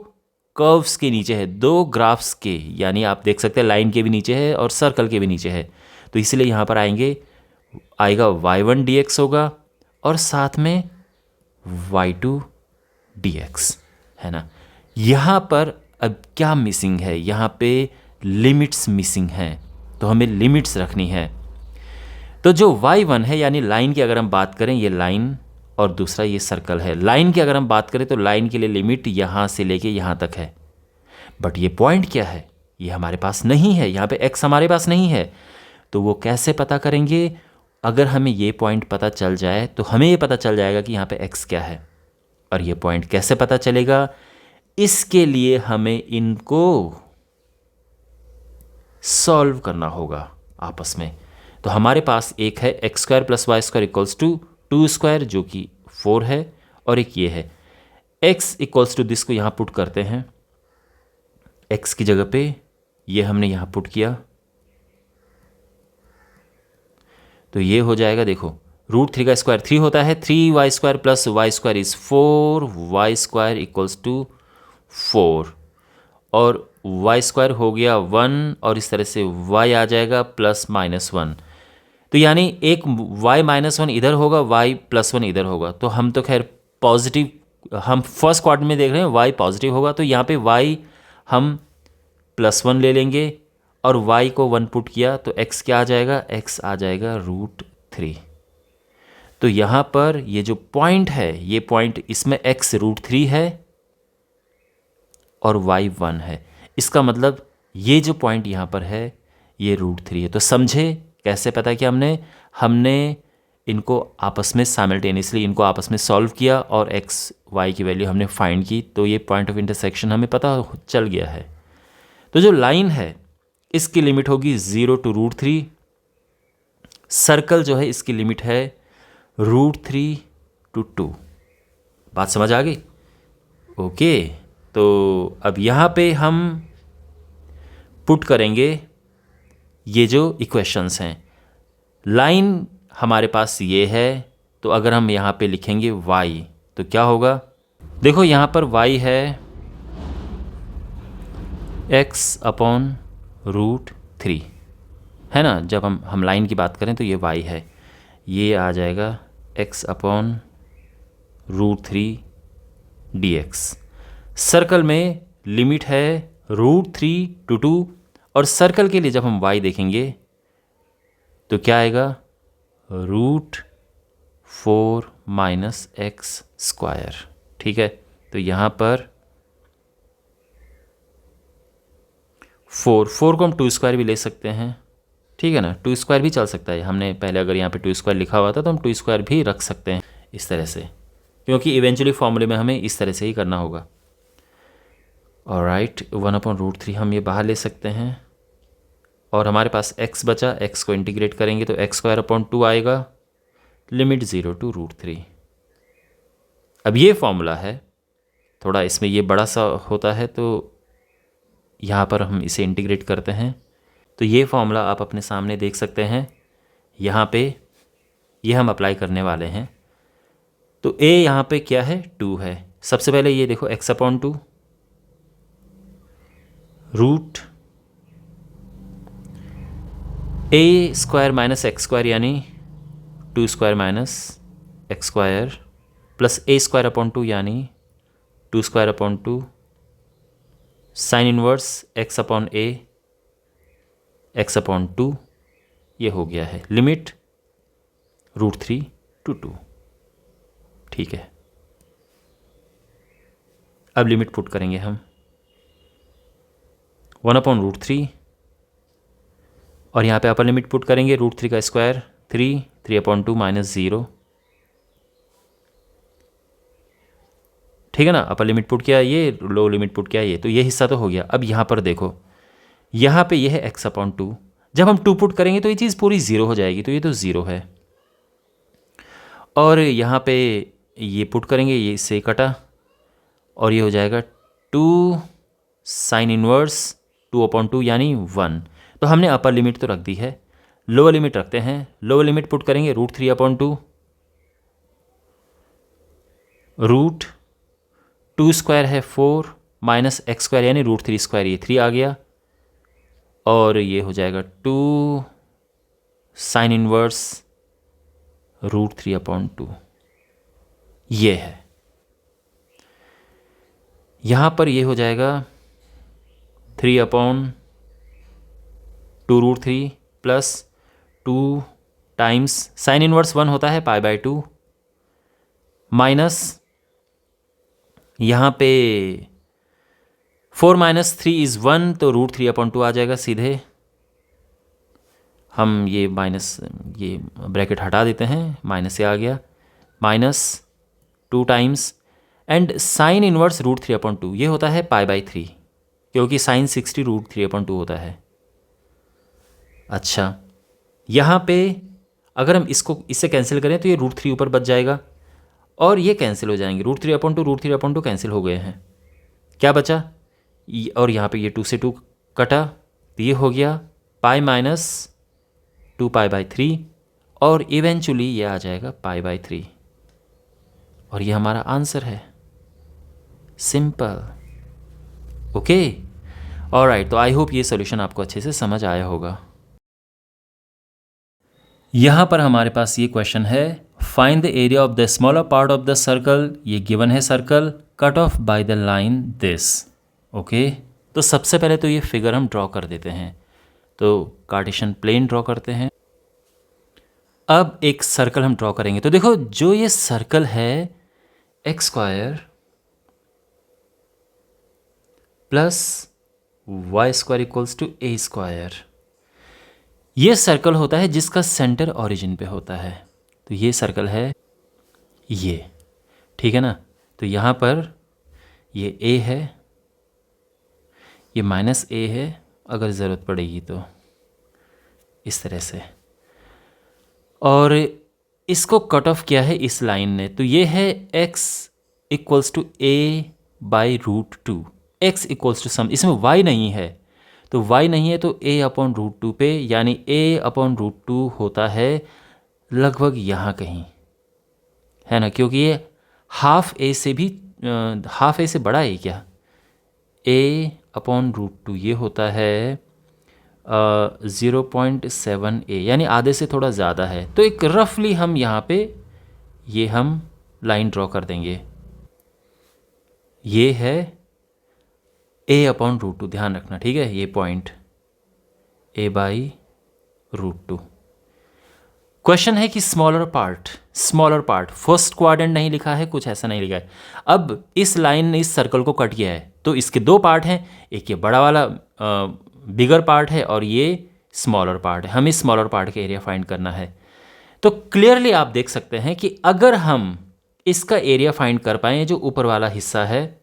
कर्व्स के नीचे है, 2 ग्राफ्स के, यानी आप देख सकते हैं लाइन के भी नीचे है और सर्कल के भी नीचे है। तो इसलिए यहाँ पर आएगा y1 dx होगा और साथ में y2 dx, है ना। यहाँ पर अब क्या मिसिंग है? यहाँ पे लिमिट्स मिसिंग हैं, तो हमें लिमिट्स रखनी है। तो जो y1 है, यानी लाइन की अगर हम बात करें, ये लाइन और दूसरा ये सर्कल है। लाइन की अगर हम बात करें तो लाइन के लिए लिमिट यहाँ से लेके यहाँ तक है। बट ये पॉइंट क्या है, ये हमारे पास नहीं है। यहाँ पे x हमारे पास नहीं है। तो वो कैसे पता करेंगे? अगर हमें ये पॉइंट पता चल जाए तो हमें ये पता चल जाएगा कि यहाँ पे x क्या है। और ये पॉइंट कैसे पता चलेगा? इसके लिए हमें इनको सॉल्व करना होगा आपस में। तो हमारे पास एक है x² + y² इक्वल्स टू 2² जो कि 4 है, और एक ये है x इक्वल्स टू दिस को यहाँ पुट करते हैं। x की जगह पे ये हमने यहाँ पुट किया, तो ये हो जाएगा, देखो √3 का स्क्वायर 3 होता है, 3y² + y² is 4, y² equals to 4, और y² हो गया 1, और इस तरह से y आ जाएगा +-1। तो यानी एक y -1 इधर होगा, y +1 इधर होगा। तो हम तो खैर पॉजिटिव, हम फर्स्ट क्वाड्रेंट में देख रहे हैं y पॉजिटिव होगा, तो यहाँ पे y हम +1 ले लेंगे और y को 1 पुट किया तो x क्या आ जाएगा? x आ जाएगा √3। तो यहाँ पर ये जो पॉइंट है, ये पॉइंट, इसमें x √3 है और y 1 है। इसका मतलब ये जो पॉइंट यहाँ पर है ये √3 है। तो समझे कैसे पता कि हमने इनको आपस में साइमल्टेनियसली इनको आपस में सॉल्व किया और x y की वैल्यू हमने फाइंड की। तो ये पॉइंट ऑफ इंटरसेक्शन हमें पता चल गया है। तो जो लाइन है इसकी लिमिट होगी 0 to √3। सर्कल जो है इसकी लिमिट है √3 to 2। बात समझ आ गई? ओके, तो अब यहाँ पे हम पुट करेंगे ये जो इक्वेशंस हैं। लाइन हमारे पास ये है, तो अगर हम यहाँ पे लिखेंगे y तो क्या होगा? देखो यहाँ पर y है x/√3, है ना। जब हम लाइन की बात करें तो ये y है, ये आ जाएगा x/√3 dx। सर्कल में लिमिट है √3 to 2, और सर्कल के लिए जब हम y देखेंगे तो क्या आएगा, √4 - x²। ठीक है, तो यहाँ पर 4 को हम 2² भी ले सकते हैं, ठीक है ना। 2² भी चल सकता है, हमने पहले अगर यहाँ पे 2² लिखा हुआ था तो हम 2² भी रख सकते हैं इस तरह से, क्योंकि इवेंचुअली फॉर्मूले में हमें इस तरह से ही करना होगा। ऑलराइट, 1/√3 हम ये बाहर ले सकते हैं, और हमारे पास x बचा, x को इंटीग्रेट करेंगे तो x²/2 आएगा, लिमिट 0 to √3। अब ये फॉर्मूला है, थोड़ा इसमें ये बड़ा सा होता है, तो यहाँ पर हम इसे इंटीग्रेट करते हैं, तो ये फॉर्मूला आप अपने सामने देख सकते हैं। यहाँ पे ये हम अप्लाई करने वाले हैं, तो a यहाँ पे क्या है, 2 है। सबसे पहले ये देखो x/2 रूट a² - x² यानी 2² - x² प्लस a²/2 यानी 2²/2 साइन इनवर्स x/a x/2, ये हो गया है, लिमिट √3 to 2। ठीक है, अब लिमिट पुट करेंगे हम 1/√3, और यहाँ पे अपर लिमिट पुट करेंगे √3 का स्क्वायर 3, 3/2 -0। ठीक है ना, अपर लिमिट पुट किया ये, लो लिमिट पुट किया ये, तो ये हिस्सा तो हो गया। अब यहाँ पर देखो, यहाँ पे ये है x/2, जब हम 2 पुट करेंगे तो ये चीज़ पूरी 0 हो जाएगी, तो ये तो 0 है। और यहाँ पे ये पुट करेंगे, ये इससे कटा, और ये हो जाएगा 2 साइन इनवर्स 2/2 यानी 1। तो हमने अपर लिमिट तो रख दी है, लोअर लिमिट रखते हैं। लोअर लिमिट पुट करेंगे √3/2, √2² है 4 माइनस x² यानी √3², ये 3 आ गया, और ये हो जाएगा 2 साइन इनवर्स √3/2, ये है। यहाँ पर ये हो जाएगा 3/2 √3 प्लस 2 टाइम्स साइन इनवर्स 1 होता है π/2 माइनस यहाँ पे 4 - 3 = 1, तो √3/2 आ जाएगा सीधे। हम ये माइनस, ये ब्रैकेट हटा देते हैं, माइनस से आ गया, minus 2 times and sine inverse √3/2, ये होता है π/3, क्योंकि साइन 60 √3/2 होता है। अच्छा, यहाँ पे अगर हम इससे कैंसिल करें तो ये √3 ऊपर बच जाएगा, और ये कैंसिल हो जाएंगे, √3/2 कैंसिल हो गए हैं, क्या बचा, और यहाँ पे ये 2 से 2 कटा, तो ये हो गया π - 2π/3, और इवेंचुअली ये आ जाएगा π/3, और ये हमारा आंसर है, सिंपल। ओके, ऑलराइट, तो आई होप ये सॉल्यूशन आपको अच्छे से समझ आया होगा। यहाँ पर हमारे पास ये क्वेश्चन है, find the area of the smaller part of the circle. ये गिवन है circle, cut off by the line this. Okay, तो सबसे पहले तो ये फिगर हम ड्रॉ कर देते हैं, तो कार्टेशियन प्लेन ड्रॉ करते हैं। अब एक सर्कल हम ड्रॉ करेंगे, तो देखो जो ये सर्कल है x² प्लस y² = a², ये सर्कल होता है जिसका सेंटर ओरिजिन पे होता है, तो ये सर्कल है ये, ठीक है ना। तो यहाँ पर ये a है, ये -a है, अगर ज़रूरत पड़ेगी तो इस तरह से, और इसको कट ऑफ किया है इस लाइन ने, तो ये है x = a/√2, x = सम, इसमें y नहीं है, तो y नहीं है तो a/√2 पे, यानी a/√2 होता है लगभग यहाँ कहीं, है ना, क्योंकि ये हाफ a से बड़ा है क्या, a/√2 ये होता है 0.7 यानी आधे से थोड़ा ज़्यादा है। तो एक रफली हम यहाँ पे ये हम लाइन ड्रॉ कर देंगे। ये है a/√2, ध्यान रखना, ठीक है, ये पॉइंट a/√2। क्वेश्चन है कि स्मॉलर पार्ट फर्स्ट क्वाड्रेंट नहीं लिखा है, कुछ ऐसा नहीं लिखा है। अब इस लाइन ने इस सर्कल को कट किया है, तो इसके दो पार्ट हैं, एक ये बड़ा वाला बिगर पार्ट है और ये स्मॉलर पार्ट है। हमें स्मॉलर पार्ट का एरिया फाइंड करना है। तो क्लियरली आप देख सकते हैं कि अगर हम इसका एरिया फाइंड कर पाएँ, जो ऊपर वाला हिस्सा है,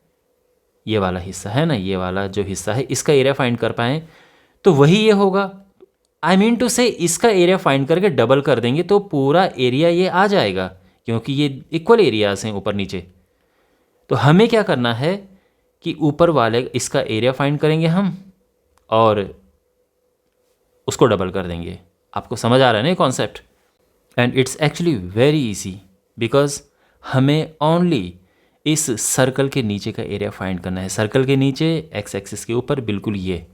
ये वाला हिस्सा है ना, ये वाला जो हिस्सा है, इसका एरिया फाइंड कर पाएँ तो वही ये होगा। आई मीन टू से इसका एरिया फाइंड करके डबल कर देंगे तो पूरा एरिया ये आ जाएगा, क्योंकि ये इक्वल एरियाज हैं ऊपर नीचे। तो हमें क्या करना है कि ऊपर वाले इसका एरिया फाइंड करेंगे हम और उसको डबल कर देंगे। आपको समझ आ रहा है ना ये concept? And it's actually very easy, because हमें ओनली इस सर्कल के नीचे का एरिया फाइंड करना है। सर्कल के नीचे एक्स एक्सिस के ऊपर बिल्कुल ये।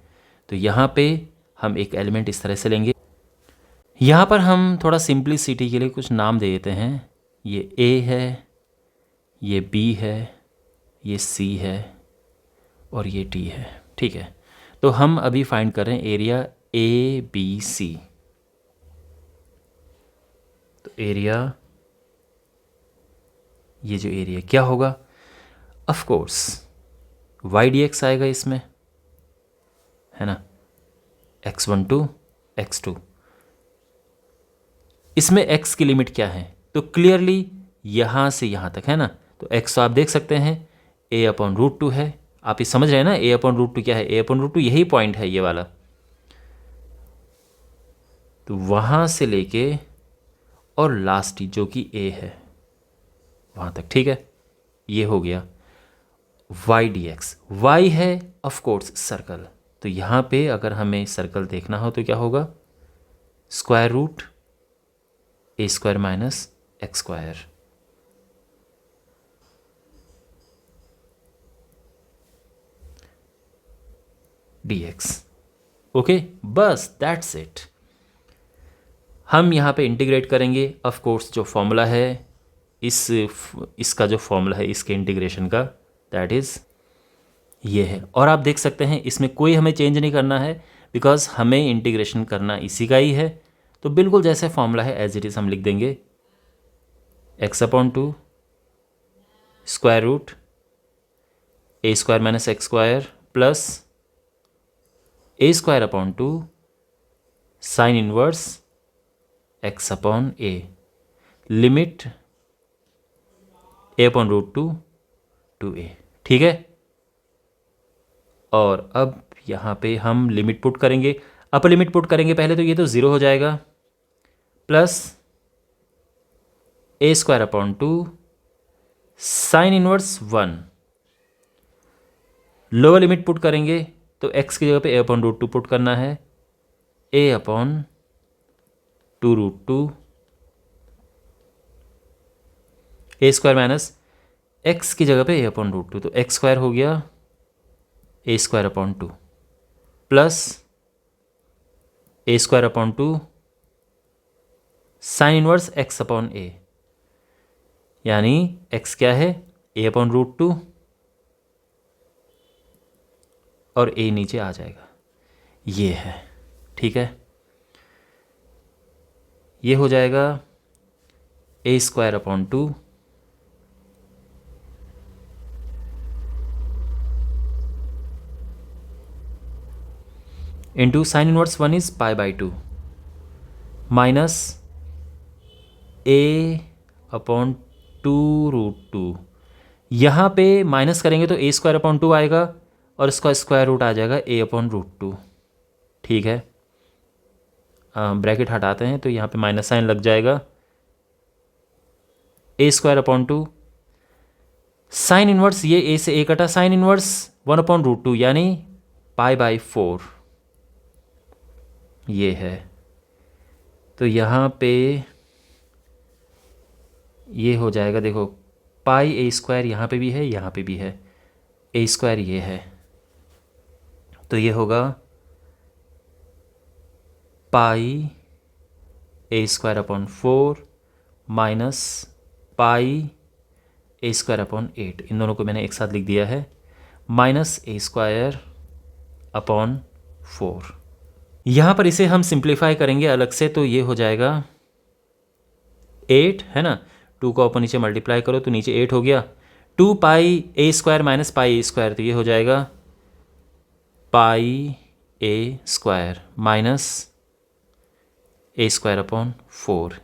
तो यहाँ पे हम एक एलिमेंट इस तरह से लेंगे। यहाँ पर हम थोड़ा सिंप्लिसिटी के लिए कुछ नाम दे देते हैं। ये ए है, ये बी है, ये सी है और ये डी है, ठीक है। तो हम अभी फाइंड कर रहे हैं एरिया ABC। तो एरिया, ये जो एरिया क्या होगा, ऑफ कोर्स YDX आएगा इसमें, है ना, x1 to x2। इसमें x की लिमिट क्या है, तो क्लियरली यहाँ से यहाँ तक है ना। तो x तो आप देख सकते हैं a/√2 है। आप ये समझ रहे हैं ना a/√2 क्या है? a/√2 यही पॉइंट है, ये वाला। तो वहाँ से लेके और लास्ट जो कि a है वहाँ तक, ठीक है। ये हो गया YDX। y है ऑफ कोर्स सर्कल। तो यहाँ पे अगर हमें सर्कल देखना हो तो क्या होगा, square root a² - x²। dx। Okay, बस दैट्स इट। हम यहाँ पे इंटीग्रेट करेंगे। ऑफ कोर्स जो फॉर्मूला है इसका जो फॉर्मूला है इसके इंटीग्रेशन का, दैट इज़ ये है। और आप देख सकते हैं इसमें कोई हमें चेंज नहीं करना है, बिकॉज हमें इंटीग्रेशन करना इसी का ही है। तो बिल्कुल जैसे फॉर्मूला है एज इट इज़ हम लिख देंगे, x/2 square root a² - x² plus a²/2 sine inverse x/a, limit a/√2 to a, ठीक है। और अब यहाँ पे हम लिमिट पुट करेंगे। अपर लिमिट पुट करेंगे पहले, तो ये तो 0 हो जाएगा, plus a²/2 sine inverse 1। Lower limit put करेंगे तो x की जगह पे a/√2 पुट करना है, a/2√2 a² - x की जगह पे a/√2, तो x² हो गया a²/2 plus a²/2 sine inverse x/a, यानी x क्या है, a/√2 और a नीचे आ जाएगा, ये है, ठीक है। ये हो जाएगा a²/2 into sine inverse 1 is π/2 minus a/2√2। यहाँ पे माइनस करेंगे तो a²/2 आएगा और इसका स्क्वायर रूट आ जाएगा a/√2, ठीक है। ब्रैकेट हटाते हैं तो यहाँ पे माइनस साइन लग जाएगा, a²/2 साइन इनवर्स, ये a से a कटा, साइन इनवर्स 1/√2 यानी π/4, ये है। तो यहाँ पे ये हो जाएगा, देखो πa² यहाँ पे भी है, यहाँ पे भी है, a² ये है, तो ये होगा पाई ए स्क्वायर अपॉन 4 माइनस पाई ए स्क्वायर अपॉन 8, इन दोनों को मैंने एक साथ लिख दिया है, माइनस ए स्क्वायर अपॉन 4। यहाँ पर इसे हम सिंप्लीफाई करेंगे अलग से, तो ये हो जाएगा 8 है ना, 2 का ऊपर नीचे मल्टीप्लाई करो तो नीचे 8 हो गया, 2 पाई ए स्क्वायर माइनस पाई ए स्क्वायर, तो ये हो जाएगा पाई ए स्क्वायर माइनस ए स्क्वायर अपॉन 4।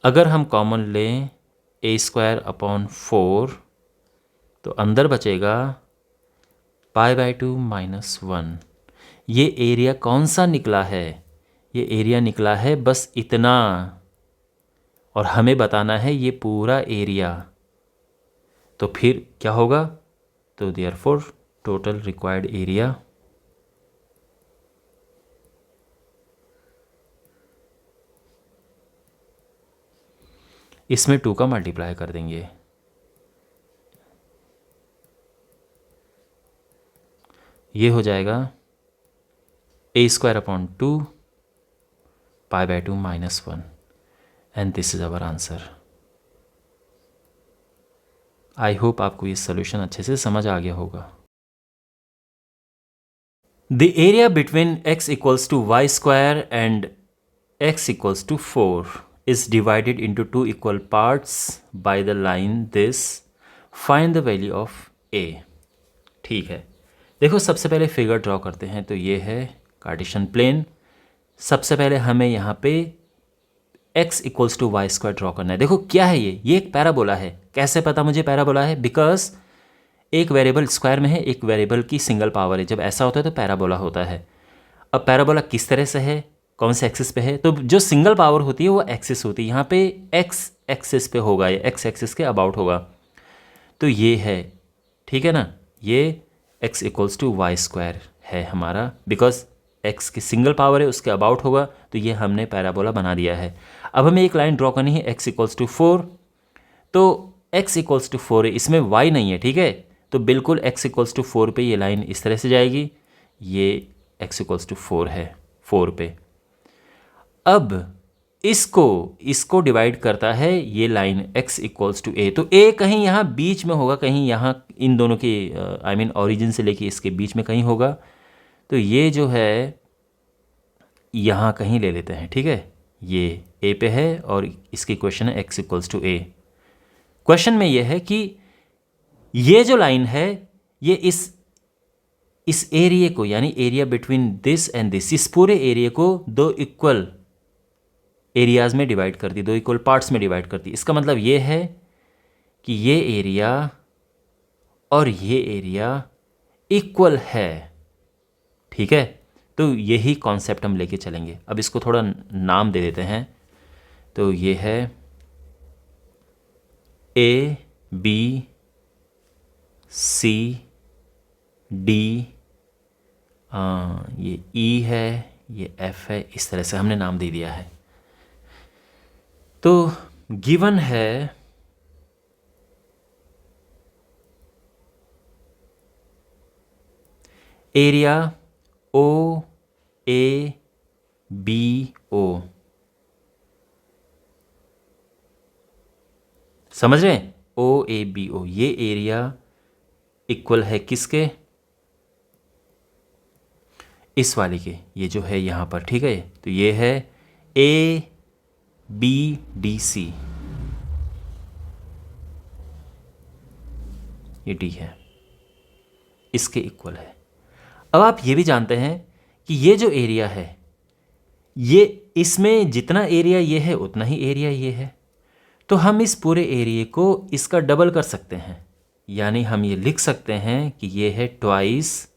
अगर हम कॉमन लें ए स्क्वायर अपॉन 4 तो अंदर बचेगा पाई बाई 2 माइनस 1। ये एरिया कौन सा निकला है? ये एरिया निकला है बस इतना, और हमें बताना है ये पूरा एरिया, तो फिर क्या होगा? तो देयरफॉर टोटल रिक्वायर्ड एरिया इसमें 2 का मल्टीप्लाई कर देंगे, ये हो जाएगा A square upon 2 pi by 2 minus 1, and this is our answer. I hope आपको ये सोल्यूशन अच्छे से समझ आ गया होगा। The area between x equals to Y square and x equals to 4 is divided into 2 equal parts by the line this. Find the value of a। ठीक है, देखो सबसे पहले फिगर ड्रॉ करते हैं, तो ये है कार्टेशियन प्लेन। सबसे पहले हमें यहाँ पे x equals to Y square draw करना है। देखो क्या है ये एक पैराबोला है। कैसे पता मुझे पैराबोला है? बिकॉज एक वेरिएबल स्क्वायर में है, एक वेरिएबल की सिंगल पावर है। जब ऐसा होता है तो पैराबोला होता है। अब पैराबोला किस तरह से है, कौन से एक्सिस पे है? तो जो सिंगल पावर होती है वो एक्सिस होती है। यहाँ पे एक्स एक्सिस पे होगा, ये एक्स एक्सिस के अबाउट होगा, तो ये है, ठीक है ना। ये x equals to Y square है हमारा, बिकॉज x की सिंगल पावर है, उसके अबाउट होगा, तो ये हमने पैराबोला बना दिया है। अब हमें एक लाइन ड्रॉ करनी है x इक्वल्स टू 4, तो x इक्वल्स टू 4 है, इसमें y नहीं है, ठीक है, तो बिल्कुल x इक्वल्स टू 4 पे ये लाइन इस तरह से जाएगी। ये x इक्वल्स टू 4 है, 4 पे। अब इसको डिवाइड करता है ये line x equals to a, तो a कहीं यहाँ बीच में होगा, कहीं यहाँ इन दोनों के आई मीन ऑरिजिन से लेके इसके बीच में कहीं होगा। तो ये जो है यहाँ कहीं ले लेते हैं, ठीक है, ये a पे है और इसकी क्वेश्चन है x equals to a। Question में ये है कि ये जो लाइन है ये इस एरिया को, यानी area between this and this, इस पूरे एरिया को दो इक्वल एरियाज़ में डिवाइड कर दी, दो इक्वल पार्ट्स में डिवाइड कर दी। इसका मतलब ये है कि ये एरिया और ये एरिया इक्वल है, ठीक है। तो यही कॉन्सेप्ट हम लेके चलेंगे। अब इसको थोड़ा नाम दे देते हैं, तो ये है ए बी सी डी, ये ई है, ये एफ है, इस तरह से हमने नाम दे दिया है। तो गिवन है area O A B O, समझ रहे हैं? ओ ए बी ओ, ये एरिया इक्वल है किसके? इस वाले के, ये जो है यहाँ पर, ठीक है। तो ये है ए बी डी सी, ये डी है, इसके इक्वल है। अब आप ये भी जानते हैं कि ये जो एरिया है, ये इसमें जितना एरिया ये है उतना ही एरिया ये है, तो हम इस पूरे एरिया को इसका डबल कर सकते हैं। यानी हम ये लिख सकते हैं कि ये है ट्वाइस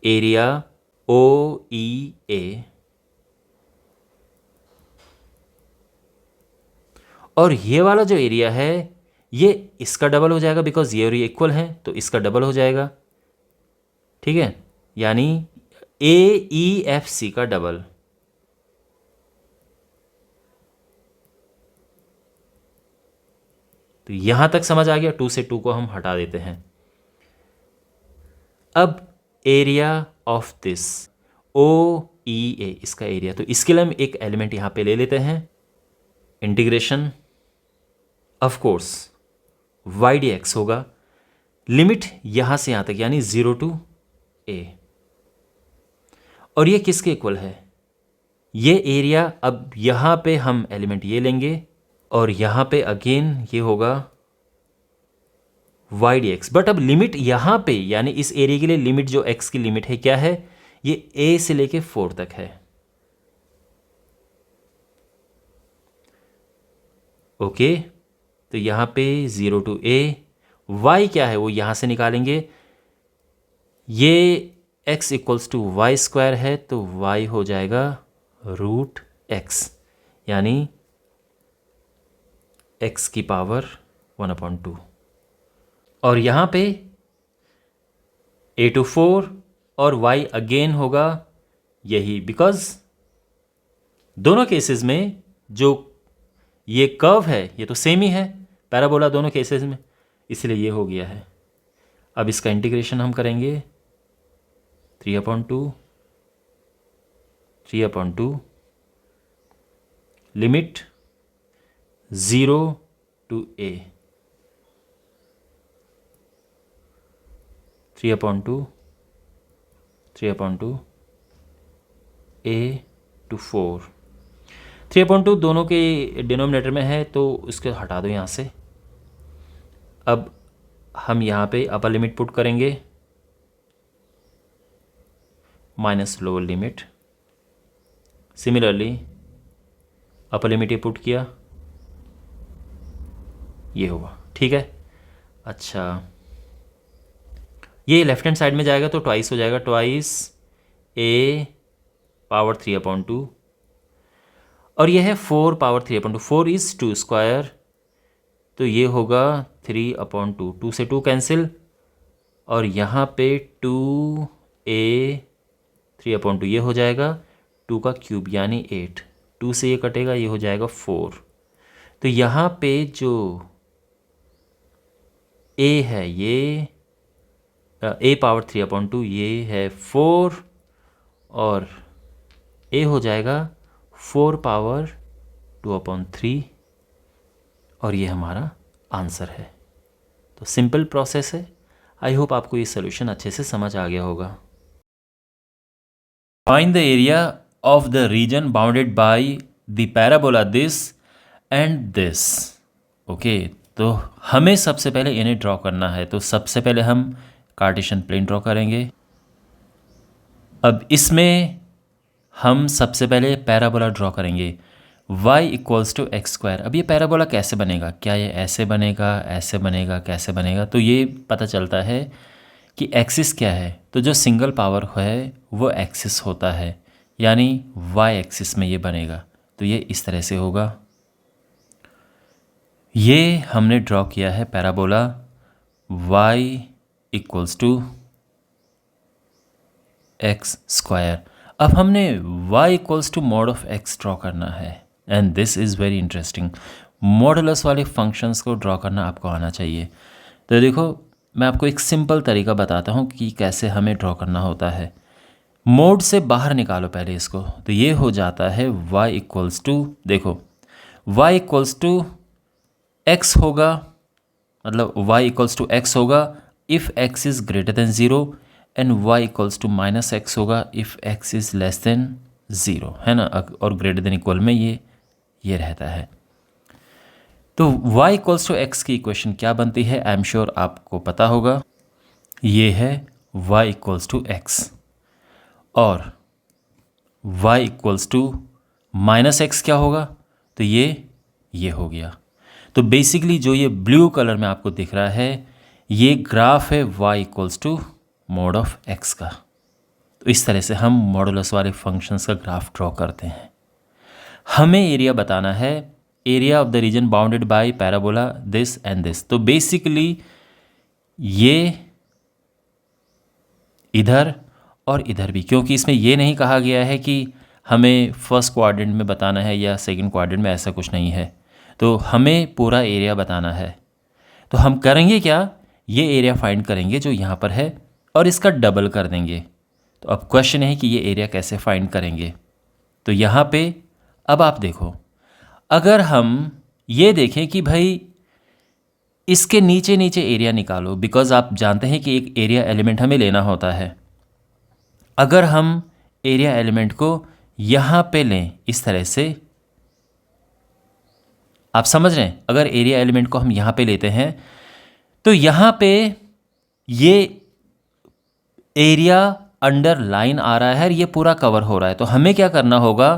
एरिया ओ ई ए, और ये वाला जो एरिया है ये इसका डबल हो जाएगा, बिकॉज ये एरिया इक्वल है, तो इसका डबल हो जाएगा, ठीक है। यानी ए ई एफ सी का डबल। तो यहां तक समझ आ गया। 2 से 2 को हम हटा देते हैं। अब एरिया ऑफ दिस ओ ई ए इसका एरिया। तो इसके लिए हम एक एलिमेंट यहाँ पे ले लेते हैं, integration of course y d x होगा, लिमिट यहाँ से यहाँ तक यानी 0 टू ए। और ये किसके इक्वल है, ये एरिया। अब यहाँ पे हम एलिमेंट ये लेंगे और यहाँ पे अगेन ये होगा वाई डी एक्स। बट अब लिमिट यहाँ पे यानी इस एरिया के लिए लिमिट जो एक्स की लिमिट है क्या है, ये ए से लेके 4 तक है। ओके, तो यहाँ पे 0 टू ए, y क्या है वो यहाँ से निकालेंगे, ये x equals to Y square है तो y हो जाएगा रूट x, यानी x की पावर 1/2। और यहाँ पे a टू 4 और y अगेन होगा यही, बिकॉज दोनों केसेस में जो ये कर्व है ये तो सेम ही है, पैराबोला दोनों केसेस में, इसलिए ये हो गया है। अब इसका इंटीग्रेशन हम करेंगे 3/2 limit 0 to a, 3/2 a to 4। 3/2 दोनों के डिनोमिनेटर में है तो इसको हटा दो यहाँ से। अब हम यहाँ पे अपर लिमिट पुट करेंगे minus lower limit, similarly upper limit ये पुट किया, ये हुआ, ठीक है। अच्छा, ये लेफ्ट हैंड साइड में जाएगा तो ट्वाइस हो जाएगा, ट्वाइस a पावर 3/2 और ये है 4 पावर 3/2, 4 इज 2 स्क्वायर तो ये होगा 3/2, 2 से 2 कैंसिल और यहाँ पे 2a 3/2 ये हो जाएगा 2 का क्यूब यानी 8, 2 से ये कटेगा ये हो जाएगा 4। तो यहाँ पे जो a है ये a पावर 3/2 ये है 4 और a हो जाएगा 4 पावर 2/3 और ये हमारा आंसर है। तो सिंपल प्रोसेस है। आई होप आपको ये सोल्यूशन अच्छे से समझ आ गया होगा। Find the area of the region bounded by the parabola this and this. Okay, तो हमें सबसे पहले इन्हें ड्रॉ करना है। तो सबसे पहले हम कार्टेशियन प्लेन ड्रॉ करेंगे। अब इसमें हम सबसे पहले पैराबोला ड्रॉ करेंगे y equals to x square. अब ये पैराबोला कैसे बनेगा, क्या ये ऐसे बनेगा, ऐसे बनेगा, कैसे बनेगा? तो ये पता चलता है कि एक्सिस क्या है, तो जो सिंगल पावर है वो एक्सिस होता है, यानी y एक्सिस में ये बनेगा। तो ये इस तरह से होगा। ये हमने ड्रॉ किया है parabola y equals to x square. अब हमने y equals to mod of x draw करना है and this is very interesting. Modulus वाले फंक्शंस को ड्रॉ करना आपको आना चाहिए। तो देखो, मैं आपको एक सिंपल तरीका बताता हूँ कि कैसे हमें ड्रॉ करना होता है। मोड से बाहर निकालो पहले इसको, तो ये हो जाता है y इक्वल्स टू, देखो y इक्वल्स टू x होगा, मतलब y इक्वल्स टू x होगा if x is greater than 0 and y equals to minus X होगा if x is less than 0, है ना। और ग्रेटर देन इक्वल में ये रहता है। तो y इक्वल्स टू एक्स की इक्वेशन क्या बनती है, आई एम श्योर आपको पता होगा। ये है y इक्वल्स टू एक्स और y equals to minus x क्या होगा, तो ये हो गया। तो बेसिकली जो ये ब्लू कलर में आपको दिख रहा है ये ग्राफ है y equals to mod of x का। तो इस तरह से हम मॉडुलस वाले फंक्शंस का ग्राफ ड्रॉ करते हैं। हमें एरिया बताना है, area of the region bounded bye parabola this and this. तो बेसिकली ये इधर और इधर भी, क्योंकि इसमें ये नहीं कहा गया है कि हमें फर्स्ट क्वाड्रेंट में बताना है या सेकंड क्वाड्रेंट में, ऐसा कुछ नहीं है। तो हमें पूरा एरिया बताना है। तो हम करेंगे क्या, ये एरिया फाइंड करेंगे जो यहाँ पर है और इसका डबल कर देंगे। तो अब क्वेश्चन है कि ये एरिया कैसे फाइंड करेंगे। तो यहाँ पे अब आप देखो, अगर हम ये देखें कि भाई इसके नीचे नीचे एरिया निकालो, बिकॉज आप जानते हैं कि एक एरिया एलिमेंट हमें लेना होता है। अगर हम एरिया एलिमेंट को यहाँ पे लें इस तरह से, आप समझ रहे हैं, अगर एरिया एलिमेंट को हम यहाँ पे लेते हैं तो यहाँ पे ये एरिया अंडर लाइन आ रहा है और ये पूरा कवर हो रहा है। तो हमें क्या करना होगा,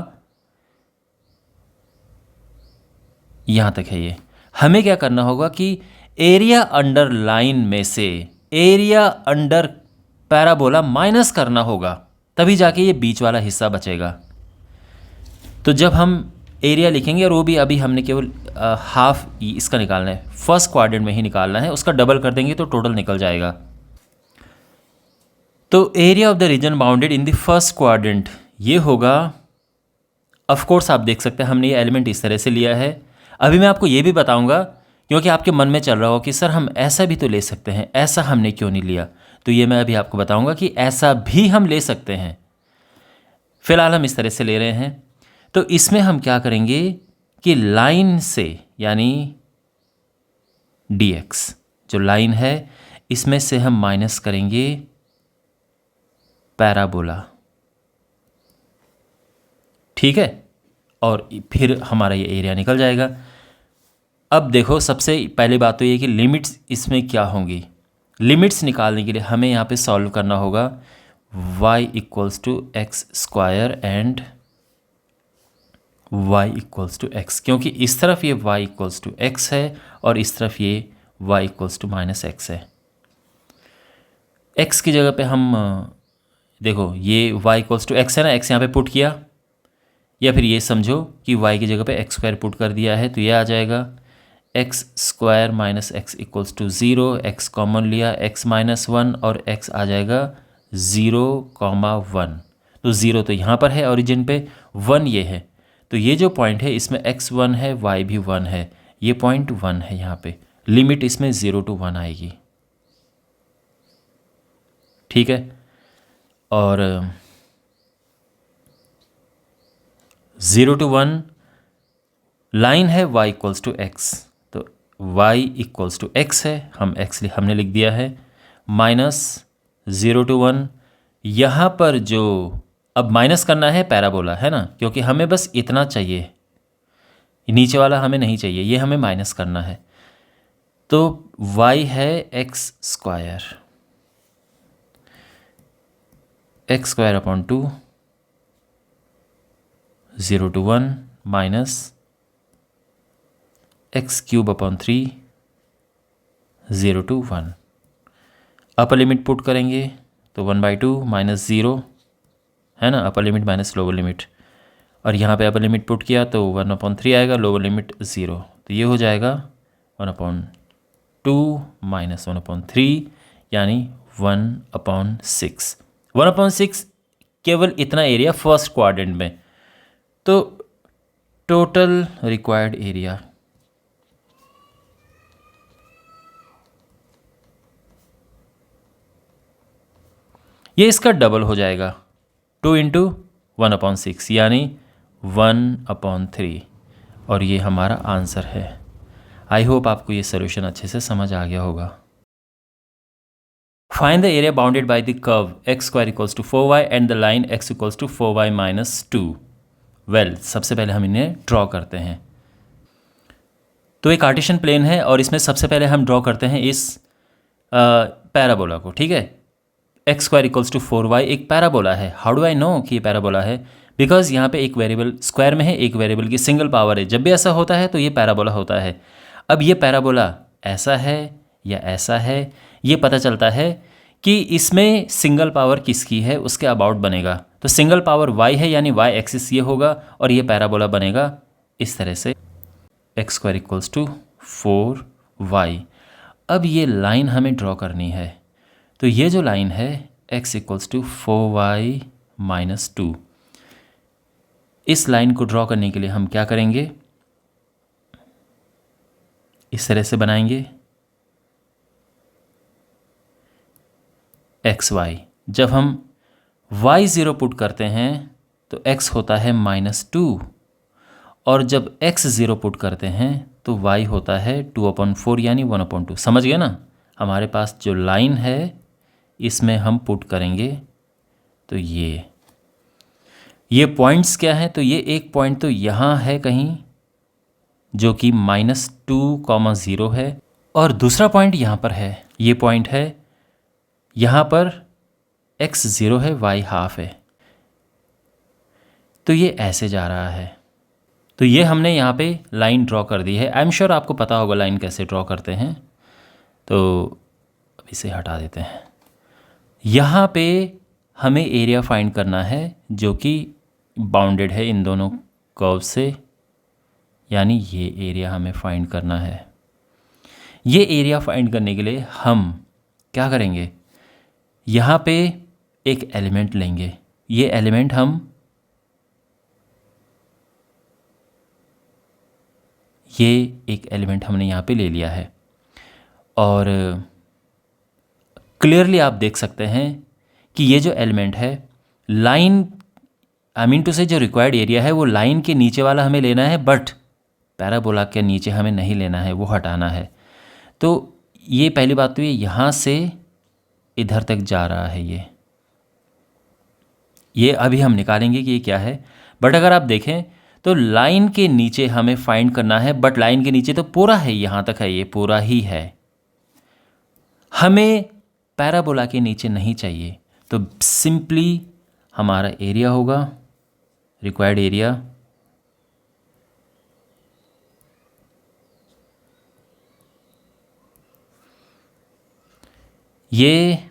यहाँ तक है ये, हमें क्या करना होगा कि एरिया अंडर लाइन में से एरिया अंडर पैराबोला माइनस करना होगा, तभी जाके ये बीच वाला हिस्सा बचेगा। तो जब हम एरिया लिखेंगे, और वो भी अभी हमने केवल हाफ इसका निकालना है, फर्स्ट क्वाड्रेंट में ही निकालना है, उसका डबल कर देंगे तो टोटल निकल जाएगा। तो area of the region bounded in the first quadrant ये होगा, ऑफ कोर्स आप देख सकते हैं हमने ये एलिमेंट इस तरह से लिया है। अभी मैं आपको ये भी बताऊंगा, क्योंकि आपके मन में चल रहा हो कि सर हम ऐसा भी तो ले सकते हैं, ऐसा हमने क्यों नहीं लिया, तो ये मैं अभी आपको बताऊंगा कि ऐसा भी हम ले सकते हैं। फिलहाल हम इस तरह से ले रहे हैं। तो इसमें हम क्या करेंगे कि लाइन से, यानी dx जो लाइन है, इसमें से हम माइनस करेंगे पैराबोला, ठीक है, और फिर हमारा ये एरिया निकल जाएगा। अब देखो, सबसे पहली बात तो ये कि लिमिट्स इसमें क्या होंगी। लिमिट्स निकालने के लिए हमें यहाँ पे सॉल्व करना होगा y equals to x square and y equals to x, क्योंकि इस तरफ ये y इक्वल्स टू एक्स है और इस तरफ ये y equals to minus x है। x की जगह पे हम देखो, ये y इक्वल्स टू एक्स है ना, x यहाँ पे पुट किया, या फिर ये समझो कि y की जगह पे एक्स स्क्वायर पुट कर दिया है, तो ये आ जाएगा x square minus x equals to 0, x common लिया, x माइनस 1 और x आ जाएगा 0,1। तो 0 तो यहाँ पर है ओरिजिन पे, 1 ये है, तो ये जो पॉइंट है इसमें x 1 है, y भी 1 है, ये पॉइंट 1 है यहाँ पे। लिमिट इसमें 0 to 1 आएगी, ठीक है। और 0 to 1 लाइन है y इक्वल्स टू एक्स, तो y इक्वल्स टू एक्स है, हमने लिख दिया है, माइनस 0 to 1। यहाँ पर जो अब माइनस करना है पैराबोला, है ना, क्योंकि हमें बस इतना चाहिए, नीचे वाला हमें नहीं चाहिए, ये हमें माइनस करना है। तो y है x square, x square upon 2, 0 to 1 minus x cube upon 3, 0 to 1। Upper limit put करेंगे तो 1/2 माइनस 0, है ना, upper limit minus lower limit, और यहाँ पे अपर लिमिट पुट किया तो 1/3 आएगा, लोअर लिमिट 0, तो ये हो जाएगा 1/2 माइनस 1/3, यानी 1/6। 1/6 केवल इतना एरिया फर्स्ट क्वाड्रेंट में। तो टोटल रिक्वायर्ड एरिया ये इसका डबल हो जाएगा, 2 × 1/6 यानी 1/3, और ये हमारा आंसर है। आई होप आपको ये सोल्यूशन अच्छे से समझ आ गया होगा। Find the area bounded by the curve x square equals to 4y and the line x equals to 4y minus 2। Well, सबसे पहले हम इन्हें ड्रॉ करते हैं। तो एक कार्टेशियन प्लेन है और इसमें सबसे पहले हम ड्रॉ करते हैं इस पैराबोला को, ठीक है। X square equals to 4y एक पैराबोला है। हाउ डू आई नो कि ये पैराबोला है? बिकॉज यहाँ पे एक वेरिएबल स्क्वायर में है, एक वेरिएबल की सिंगल पावर है। जब भी ऐसा होता है तो ये पैराबोला होता है। अब ये पैराबोला ऐसा है या ऐसा है, ये पता चलता है कि इसमें सिंगल पावर किसकी है उसके अबाउट बनेगा। तो सिंगल पावर y है, यानी y एक्सिस ये होगा, और ये पैराबोला बनेगा इस तरह से, x square equals to 4y। अब ये लाइन हमें ड्रॉ करनी है। तो ये जो लाइन है x equals to 4y minus 2, इस लाइन को ड्रॉ करने के लिए हम क्या करेंगे, इस तरह से बनाएंगे xy। जब हम y 0 पुट करते हैं तो x होता है -2, और जब x 0 पुट करते हैं तो y होता है 2/4 यानी 1/2। समझ गए ना? हमारे पास जो लाइन है इसमें हम पुट करेंगे तो ये पॉइंट्स क्या हैं, तो ये एक पॉइंट तो यहाँ है कहीं जो कि -2, 0 है, और दूसरा पॉइंट यहाँ पर है, ये पॉइंट है यहाँ पर x 0 है, y हाफ है, तो ये ऐसे जा रहा है। तो ये हमने यहाँ पे लाइन ड्रॉ कर दी है। आई एम श्योर आपको पता होगा लाइन कैसे ड्रॉ करते हैं, तो अब इसे हटा देते हैं। यहाँ पे हमें एरिया फाइंड करना है जो कि बाउंडेड है इन दोनों कर्व से, यानी ये एरिया हमें फाइंड करना है। ये एरिया फाइंड करने के लिए हम क्या करेंगे, यहाँ पे एक एलिमेंट लेंगे। ये एलिमेंट हमने यहाँ पे ले लिया है, और क्लियरली आप देख सकते हैं कि ये जो एलिमेंट है लाइन, आई मीन टू से जो रिक्वायर्ड एरिया है वो लाइन के नीचे वाला हमें लेना है, बट पैराबोला के नीचे हमें नहीं लेना है, वो हटाना है। तो ये पहली बात तो यहाँ से इधर तक जा रहा है ये अभी हम निकालेंगे कि ये क्या है। बट अगर आप देखें तो लाइन के नीचे हमें फाइंड करना है, बट लाइन के नीचे तो पूरा है, यहाँ तक है, ये पूरा ही है, हमें पैराबोला के नीचे नहीं चाहिए। तो सिंपली हमारा एरिया होगा, रिक्वायर्ड एरिया, ये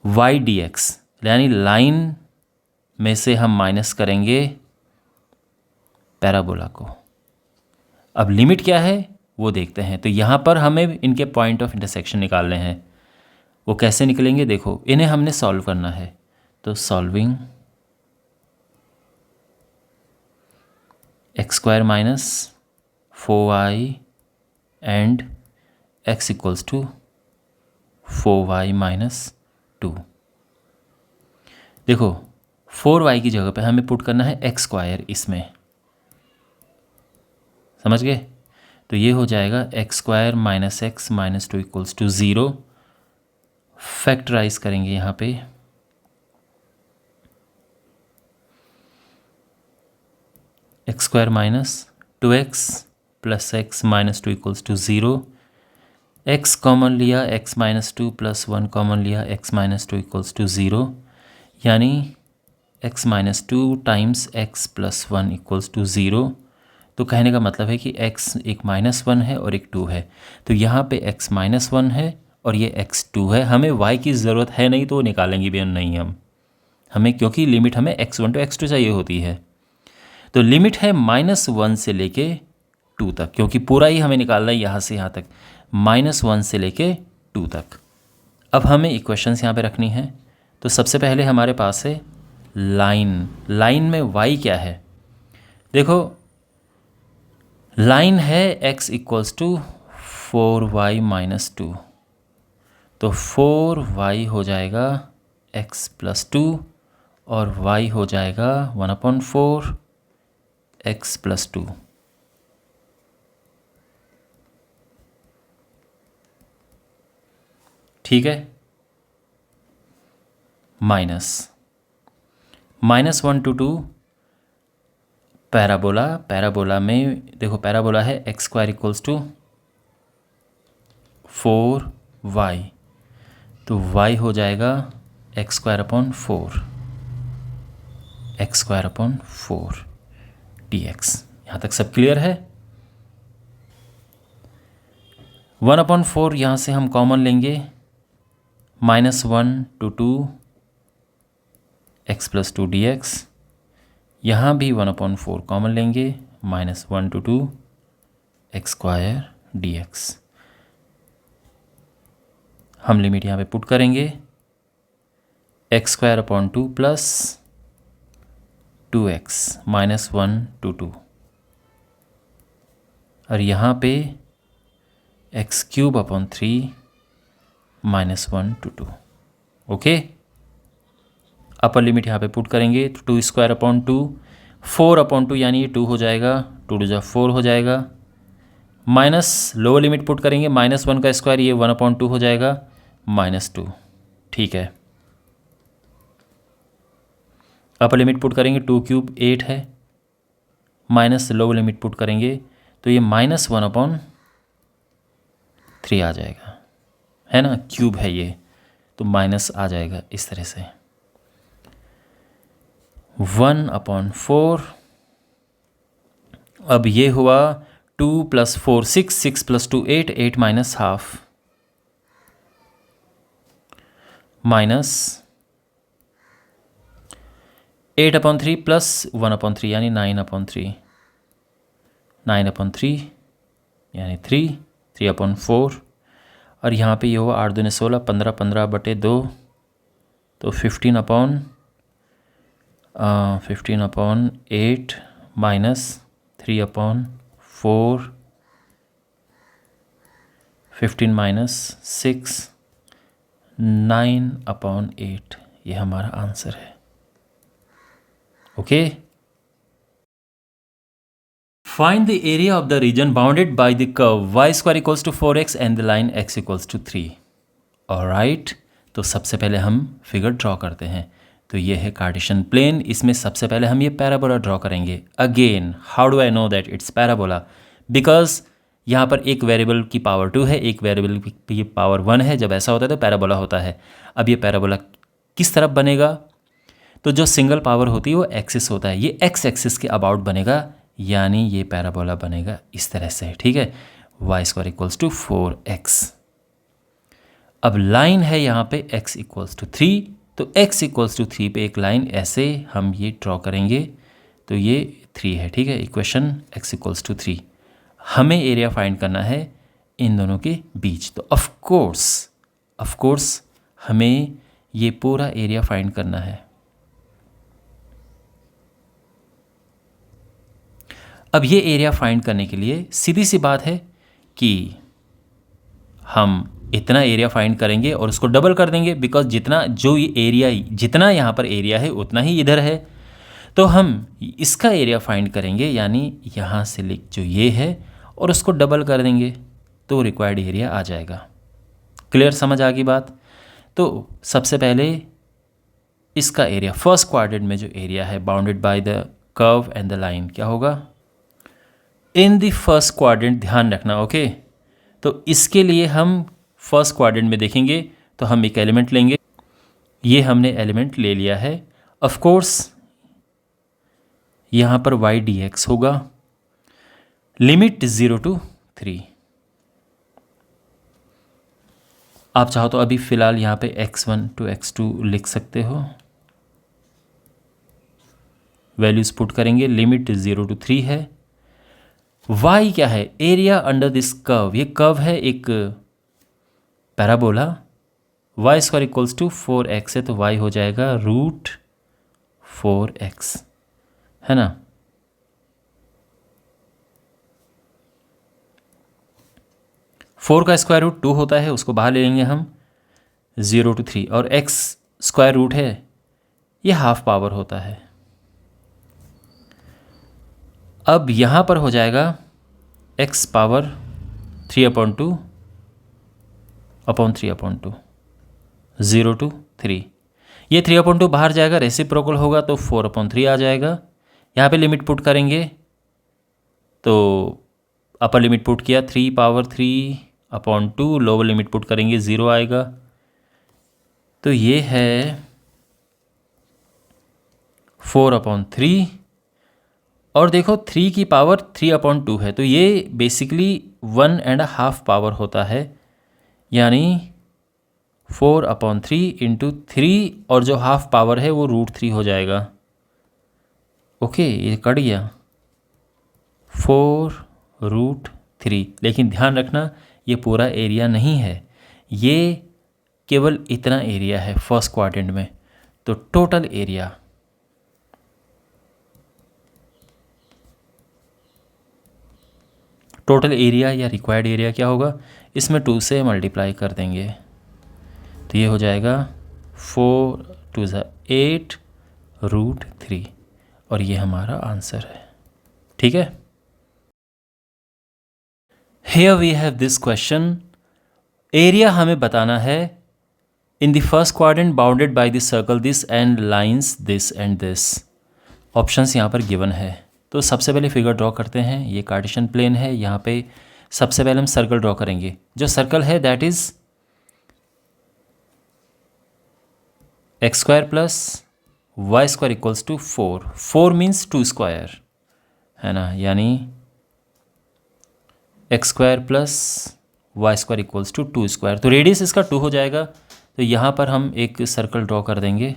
y dx, यानी लाइन में से हम माइनस करेंगे पैराबोला को। अब लिमिट क्या है वो देखते हैं। तो यहाँ पर हमें इनके पॉइंट ऑफ इंटरसेक्शन निकालने हैं। वो कैसे निकलेंगे, देखो इन्हें हमने सॉल्व करना है। तो solving x² - 4y and x = 4y - 2। देखो 4y की जगह पे हमें पुट करना है x², इसमें समझ गए। तो ये हो जाएगा x² - x - 2 = 0। फैक्टराइज करेंगे यहाँ पे, x² - 2x + x - 2 = 0। x common लिया, x - 2 + 1 कॉमन लिया, x - 2 = 0, यानी x - 2 × x + 1 = 0। तो कहने का मतलब है कि x एक -1 है और एक 2 है। तो यहाँ पे x -1 है और ये x 2 है। हमें y की ज़रूरत है नहीं, तो निकालेंगे भी नहीं हमें, क्योंकि लिमिट हमें x1 to x2 चाहिए होती है। तो लिमिट है -1 से लेके 2 तक, क्योंकि पूरा ही हमें निकालना है यहाँ से यहाँ तक, -1 से लेके 2 तक। अब हमें इक्वेशंस यहाँ पे रखनी है। तो सबसे पहले हमारे पास है लाइन में y क्या है, देखो लाइन है x = 4y - 2। तो 4y हो जाएगा x + 2 और y हो जाएगा 1/4 x + 2। ठीक है, -1 to 2 पैराबोला में देखो पैराबोला है x² = 4y, तो y हो जाएगा x² / 4 dx। यहाँ तक सब क्लियर है। 1/4 यहाँ से हम कॉमन लेंगे, -1 to 2 x + 2 dx। यहाँ भी 1/4 कॉमन लेंगे, -1 to 2 x² dx। हम लिमिट यहाँ पे पुट करेंगे, x² / 2 + 2x -1 to 2, और यहाँ पे x³ / 3 -1 to 2। Okay, upper limit यहाँ पे पुट करेंगे तो 2 स्क्वायर अपॉन 2, 4 अपॉन 2 यानी ये 2 हो जाएगा, 2 टू जा 4 हो जाएगा, माइनस लोअर लिमिट पुट करेंगे -1 का स्क्वायर, ये 1 अपॉन 2 हो जाएगा, -2। ठीक है, अपर लिमिट पुट करेंगे 2 क्यूब 8 है, माइनस लोअर लिमिट पुट करेंगे तो ये -1 अपॉन 3 आ जाएगा, है ना, क्यूब है ये तो माइनस आ जाएगा इस तरह से, 1 अपॉन 4। अब ये हुआ 2 + 4 6, 6 + 2 8, 8 minus half, minus 8 upon 3 plus 1 upon 3 यानी 9 अपॉन 3, 9 अपॉन 3 यानी 3, 3 अपॉन 4, और यहाँ पे ये हुआ 8 दूनी 16, 15 15 बटे 2 तो 15 upon 8 minus 3 upon 4, 15 minus 6, 9 upon 8, ये हमारा आंसर है। Okay, find the area of the region bounded by the curve y square equals to 4x and the line x equals to 3। Alright, तो सबसे पहले हम फिगर ड्रॉ करते हैं। तो ये है कार्टेशियन प्लेन, इसमें सबसे पहले हम ये पैराबोला ड्रॉ करेंगे। Again how do I know that it's parabola? Because यहाँ पर एक वेरिएबल की पावर 2 है, एक वेरिएबल की पावर 1 है। जब ऐसा होता है तो पैराबोला होता है। अब ये पैराबोला किस तरफ बनेगा? तो जो सिंगल पावर होती है वो एक्सिस होता है, ये एक्स एक्सिस के अबाउट बनेगा, यानी ये पैराबोला बनेगा इस तरह से। ठीक है, y square equals to 4x। अब लाइन है यहाँ पे x इक्वल्स टू 3, तो x इक्वल्स टू 3 पे एक लाइन ऐसे हम ये ड्रॉ करेंगे, तो ये 3 है। ठीक है, इक्वेशन x इक्वल्स टू 3। हमें एरिया फाइंड करना है इन दोनों के बीच, तो ऑफ कोर्स हमें ये पूरा एरिया फाइंड करना है। अब ये एरिया फाइंड करने के लिए सीधी सी बात है कि हम इतना एरिया फाइंड करेंगे और उसको डबल कर देंगे, बिकॉज जितना यहाँ पर एरिया है उतना ही इधर है। तो हम इसका एरिया फाइंड करेंगे, यानी यहाँ से लिख जो ये है और उसको डबल कर देंगे तो रिक्वायर्ड एरिया आ जाएगा। क्लियर, समझ आ गई बात? तो सबसे पहले इसका एरिया फर्स्ट क्वाड्रेंट में जो एरिया है bounded by the curve and the line, क्या होगा? इन द फर्स्ट क्वाड्रेंट, ध्यान रखना। ओके, तो इसके लिए हम फर्स्ट क्वाड्रेंट में देखेंगे तो हम एक एलिमेंट लेंगे। ये हमने एलिमेंट ले लिया है। ऑफ कोर्स यहाँ पर y dx होगा, लिमिट 0 to 3। आप चाहो तो अभी फ़िलहाल यहाँ पे x1 to x2 लिख सकते हो, वैल्यूज़ पुट करेंगे, लिमिट 0 to 3 है। y क्या है? एरिया अंडर दिस कर्व, ये कर्व है एक parabola. y square equals to 4x है, तो y हो जाएगा √4x, है ना। फोर का स्क्वायर रूट 2 होता है, उसको बाहर ले लेंगे हम, 0 to 3, और x स्क्वायर रूट है, ये हाफ पावर होता है। अब यहाँ पर हो जाएगा x पावर 3/2 अपॉन 3/2, 0 to 3। ये 3/2 बाहर जाएगा, रेसिप्रोकल होगा तो 4/3 आ जाएगा। यहाँ पे लिमिट पुट करेंगे तो अपर लिमिट पुट किया 3/3/2, लोअर लिमिट पुट करेंगे 0 आएगा। तो ये है 4/3, और देखो 3 की पावर 3/2 है, तो ये बेसिकली 1.5 पावर होता है, यानी 4/3 इंटू 3, और जो हाफ पावर है वो √3 हो जाएगा। ओके, ये कट गया 4√3। लेकिन ध्यान रखना ये पूरा एरिया नहीं है, ये केवल इतना एरिया है फर्स्ट क्वाड्रेंट में। तो टोटल एरिया या रिक्वायर्ड एरिया क्या होगा? इसमें 2 से मल्टीप्लाई कर देंगे तो ये हो जाएगा 4 2 8 √3 और ये हमारा आंसर है। ठीक है, here we have this question. Area हमें बताना है in the first quadrant bounded by the circle this and lines this and this. Options यहाँ पर गिवन है। तो सबसे पहले फिगर ड्रॉ करते हैं। ये कार्टेशियन प्लेन है, यहाँ पे सबसे पहले हम सर्कल ड्रॉ करेंगे। जो सर्कल है that is x² + y² equals to 4। 4 means 2² है ना, यानी x² + y² इक्वल्स टू 2²। तो रेडियस इसका 2 हो जाएगा। तो यहाँ पर हम एक सर्कल ड्रॉ कर देंगे।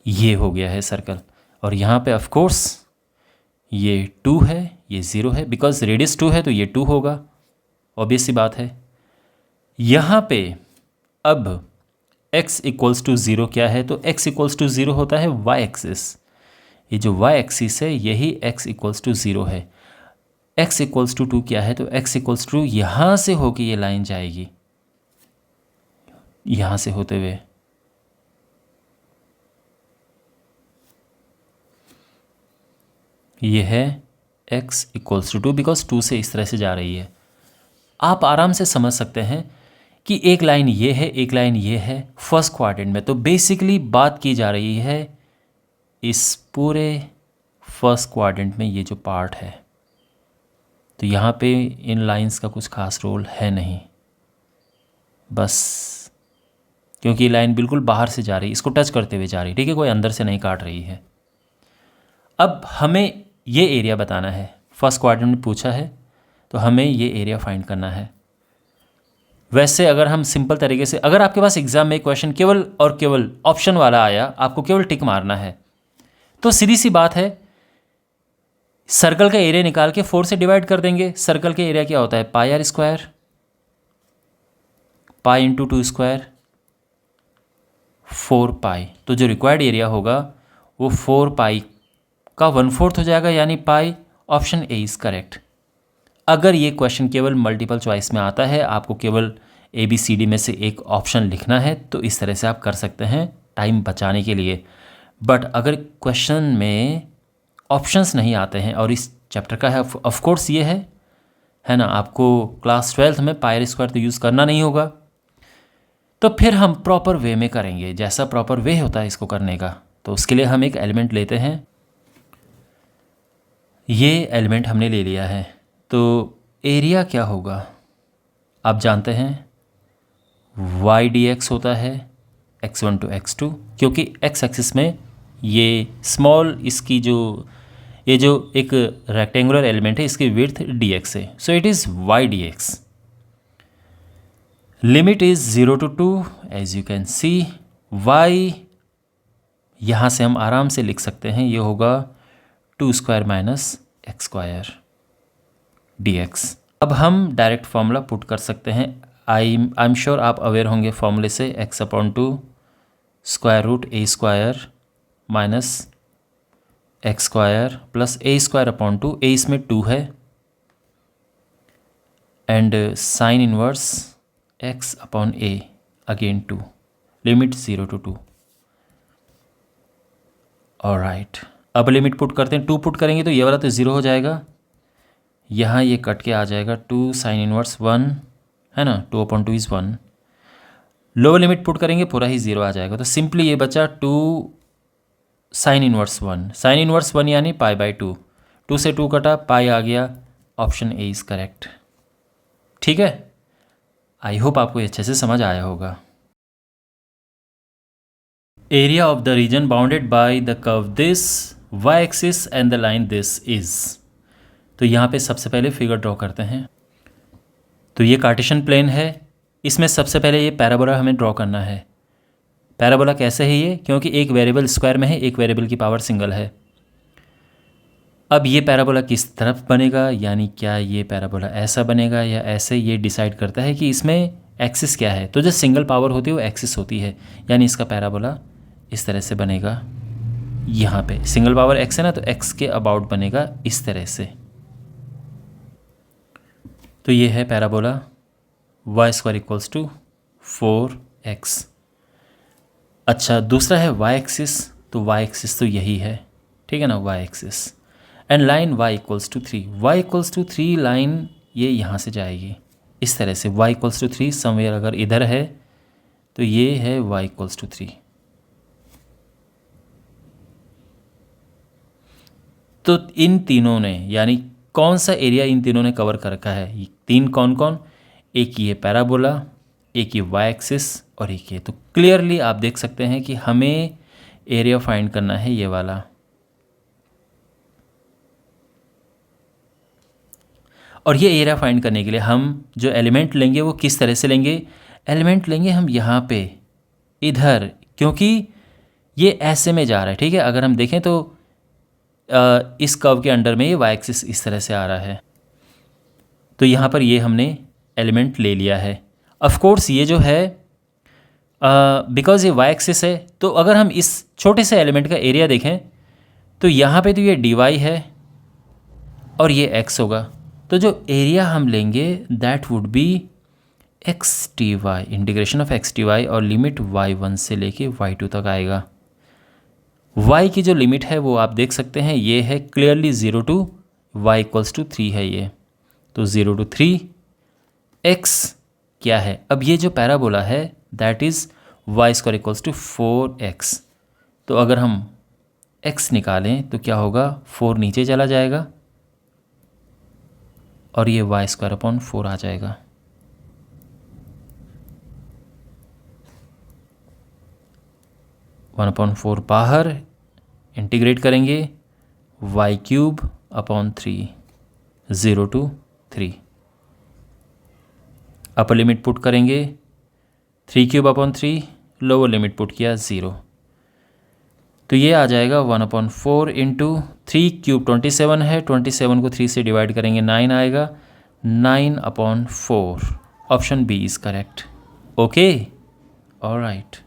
ये हो गया है सर्कल। और यहाँ पे ऑफ कोर्स ये 2 है, ये 0 है, बिकॉज रेडियस 2 है तो ये 2 होगा, ऑब्वियस सी बात है। यहाँ पे अब x इक्वल्स टू 0 क्या है, तो x इक्वल्स टू 0 होता है y एक्सिस। ये जो y एक्सिस है यही x इक्वल्स टू 0 है। x इक्वल्स टू 2 क्या है, तो x इक्वल्स टू यहाँ से होके ये लाइन जाएगी, यहाँ से होते हुए ये है x इक्वल्स टू 2, बिकॉज 2 से इस तरह से जा रही है। आप आराम से समझ सकते हैं कि एक लाइन ये है, एक लाइन ये है फर्स्ट क्वाड्रेंट में। तो बेसिकली बात की जा रही है इस पूरे फर्स्ट क्वाड्रेंट में ये जो पार्ट है। तो यहाँ पे इन लाइंस का कुछ खास रोल है नहीं, बस क्योंकि लाइन बिल्कुल बाहर से जा रही है, इसको टच करते हुए जा रही है। ठीक है, कोई अंदर से नहीं काट रही है। अब हमें ये एरिया बताना है। फर्स्ट क्वाड्रेंट में पूछा है तो हमें ये एरिया फाइंड करना है। वैसे अगर हम सिंपल तरीके से, अगर आपके पास एग्जाम में क्वेश्चन केवल और केवल ऑप्शन वाला आया, आपको केवल टिक मारना है, तो सीधी सी बात है सर्कल का एरिया निकाल के 4 से डिवाइड कर देंगे। सर्कल का एरिया क्या होता है, πr², पाई इंटू 2², 4π। तो जो रिक्वायर्ड एरिया होगा वो 4π का 1/4 हो जाएगा, यानी पाई। Option A is correct. अगर ये क्वेश्चन केवल मल्टीपल चॉइस में आता है, आपको केवल ABCD में से एक ऑप्शन लिखना है, तो इस तरह से आप कर सकते हैं टाइम बचाने के लिए। बट अगर क्वेश्चन में ऑप्शंस नहीं आते हैं और इस चैप्टर का है ऑफ कोर्स ये है ना, आपको क्लास 12th में πr² तो यूज़ करना नहीं होगा, तो फिर हम प्रॉपर वे में करेंगे, जैसा प्रॉपर वे होता है इसको करने का। तो उसके लिए हम एक एलिमेंट लेते हैं। ये एलिमेंट हमने ले लिया है। तो एरिया क्या होगा, आप जानते हैं y dx होता है x1 to x2, क्योंकि x एक्सिस में ये स्मॉल, इसकी जो ये जो एक रेक्टेंगुलर एलिमेंट है इसकी विड्थ dx है। So it is y dx। Limit is 0 to 2 as you can see. y यहाँ से हम आराम से लिख सकते हैं, ये होगा 2² - x² dx। अब हम डायरेक्ट फार्मूला पुट कर सकते हैं। आई एम श्योर आप अवेयर होंगे फार्मूले से, x/2 √a² - x² plus a²/2। a इसमें 2 है and sine inverse x/a again 2, limit 0 to 2। Alright, अब लिमिट पुट करते हैं। 2 पुट करेंगे तो ये वाला तो 0 हो जाएगा, यहाँ ये कट के आ जाएगा 2 साइन इनवर्स 1 है ना, 2/2 इज़ 1। लोअर लिमिट पुट करेंगे पूरा ही 0 आ जाएगा। तो सिंपली ये बचा 2 साइन इनवर्स 1। साइन इनवर्स 1 यानी π/2। 2 से 2 कटा, पाई आ गया। Option A is correct. ठीक है, आई होप आपको ये अच्छे से समझ आया होगा। Area of the region bounded by the curve this y axis and the line this is. तो यहाँ पे सबसे पहले फिगर ड्रॉ करते हैं। तो ये कार्टेशियन प्लेन है, इसमें सबसे पहले ये पैराबोला हमें ड्रॉ करना है। पैराबोला कैसे है ये, क्योंकि एक वेरिएबल स्क्वायर में है, एक वेरिएबल की पावर सिंगल है। अब ये पैराबोला किस तरफ बनेगा, यानी क्या ये पैराबोला ऐसा बनेगा या ऐसे, ये डिसाइड करता है कि इसमें एक्सिस क्या है। तो जो सिंगल पावर होती है वो एक्सिस होती है, यानी इसका पैराबोला इस तरह से बनेगा। यहाँ पे सिंगल पावर एक्स है ना, तो एक्स के अबाउट बनेगा इस तरह से। तो ये है पैराबोला y² = 4x। अच्छा, दूसरा है वाई एक्सिस, तो वाई एक्सिस तो यही है, ठीक है ना, y axis. And line y equals to 3, y equals to 3 line ये यहाँ से जाएगी इस तरह से, y इक्वल्स टू 3 समवेयर अगर इधर है तो ये है y इक्वल्स टू 3। तो इन तीनों ने, यानी कौन सा एरिया इन तीनों ने कवर कर रखा है, ये तीन कौन कौन, एक ये पैराबोला, एक ये वाई एक्सिस और एक ये। तो क्लियरली आप देख सकते हैं कि हमें एरिया फाइंड करना है ये वाला। और ये एरिया फाइंड करने के लिए हम जो एलिमेंट लेंगे वो किस तरह से लेंगे, एलिमेंट लेंगे हम यहाँ पे इधर, क्योंकि ये ऐसे में जा रहा है, ठीक है। अगर हम देखें तो इस कर्व के अंडर में ये वाई एक्सिस इस तरह से आ रहा है, तो यहाँ पर ये हमने एलिमेंट ले लिया है। ऑफ कोर्स ये जो है बिकॉज ये वाई एक्सिस है, तो अगर हम इस छोटे से एलिमेंट का एरिया देखें तो यहाँ पे तो ये dy है और ये x होगा, तो जो एरिया हम लेंगे that would be x d y, integration of x d y, और लिमिट y1 से लेके y2 तक आएगा। y की जो लिमिट है वो आप देख सकते हैं, ये है clearly 0 to y equals to 3 है ये, तो 0 टू 3 x क्या है, अब ये जो पैराबोला है that is y square equals to 4x। तो अगर हम x निकालें तो क्या होगा, 4 नीचे चला जाएगा और ये वाई स्क्वायर अपॉन 4 आ जाएगा। वन अपॉन 4 बाहर, इंटीग्रेट करेंगे y cube upon 3, 0 to 3, upper limit put करेंगे 3 cube upon 3, lower limit put किया 0, तो ये आ जाएगा 1/4 इंटू 3 क्यूब 27 है, 27 को 3 से डिवाइड करेंगे 9 आएगा, 9/4। Option B is correct. Okay, alright.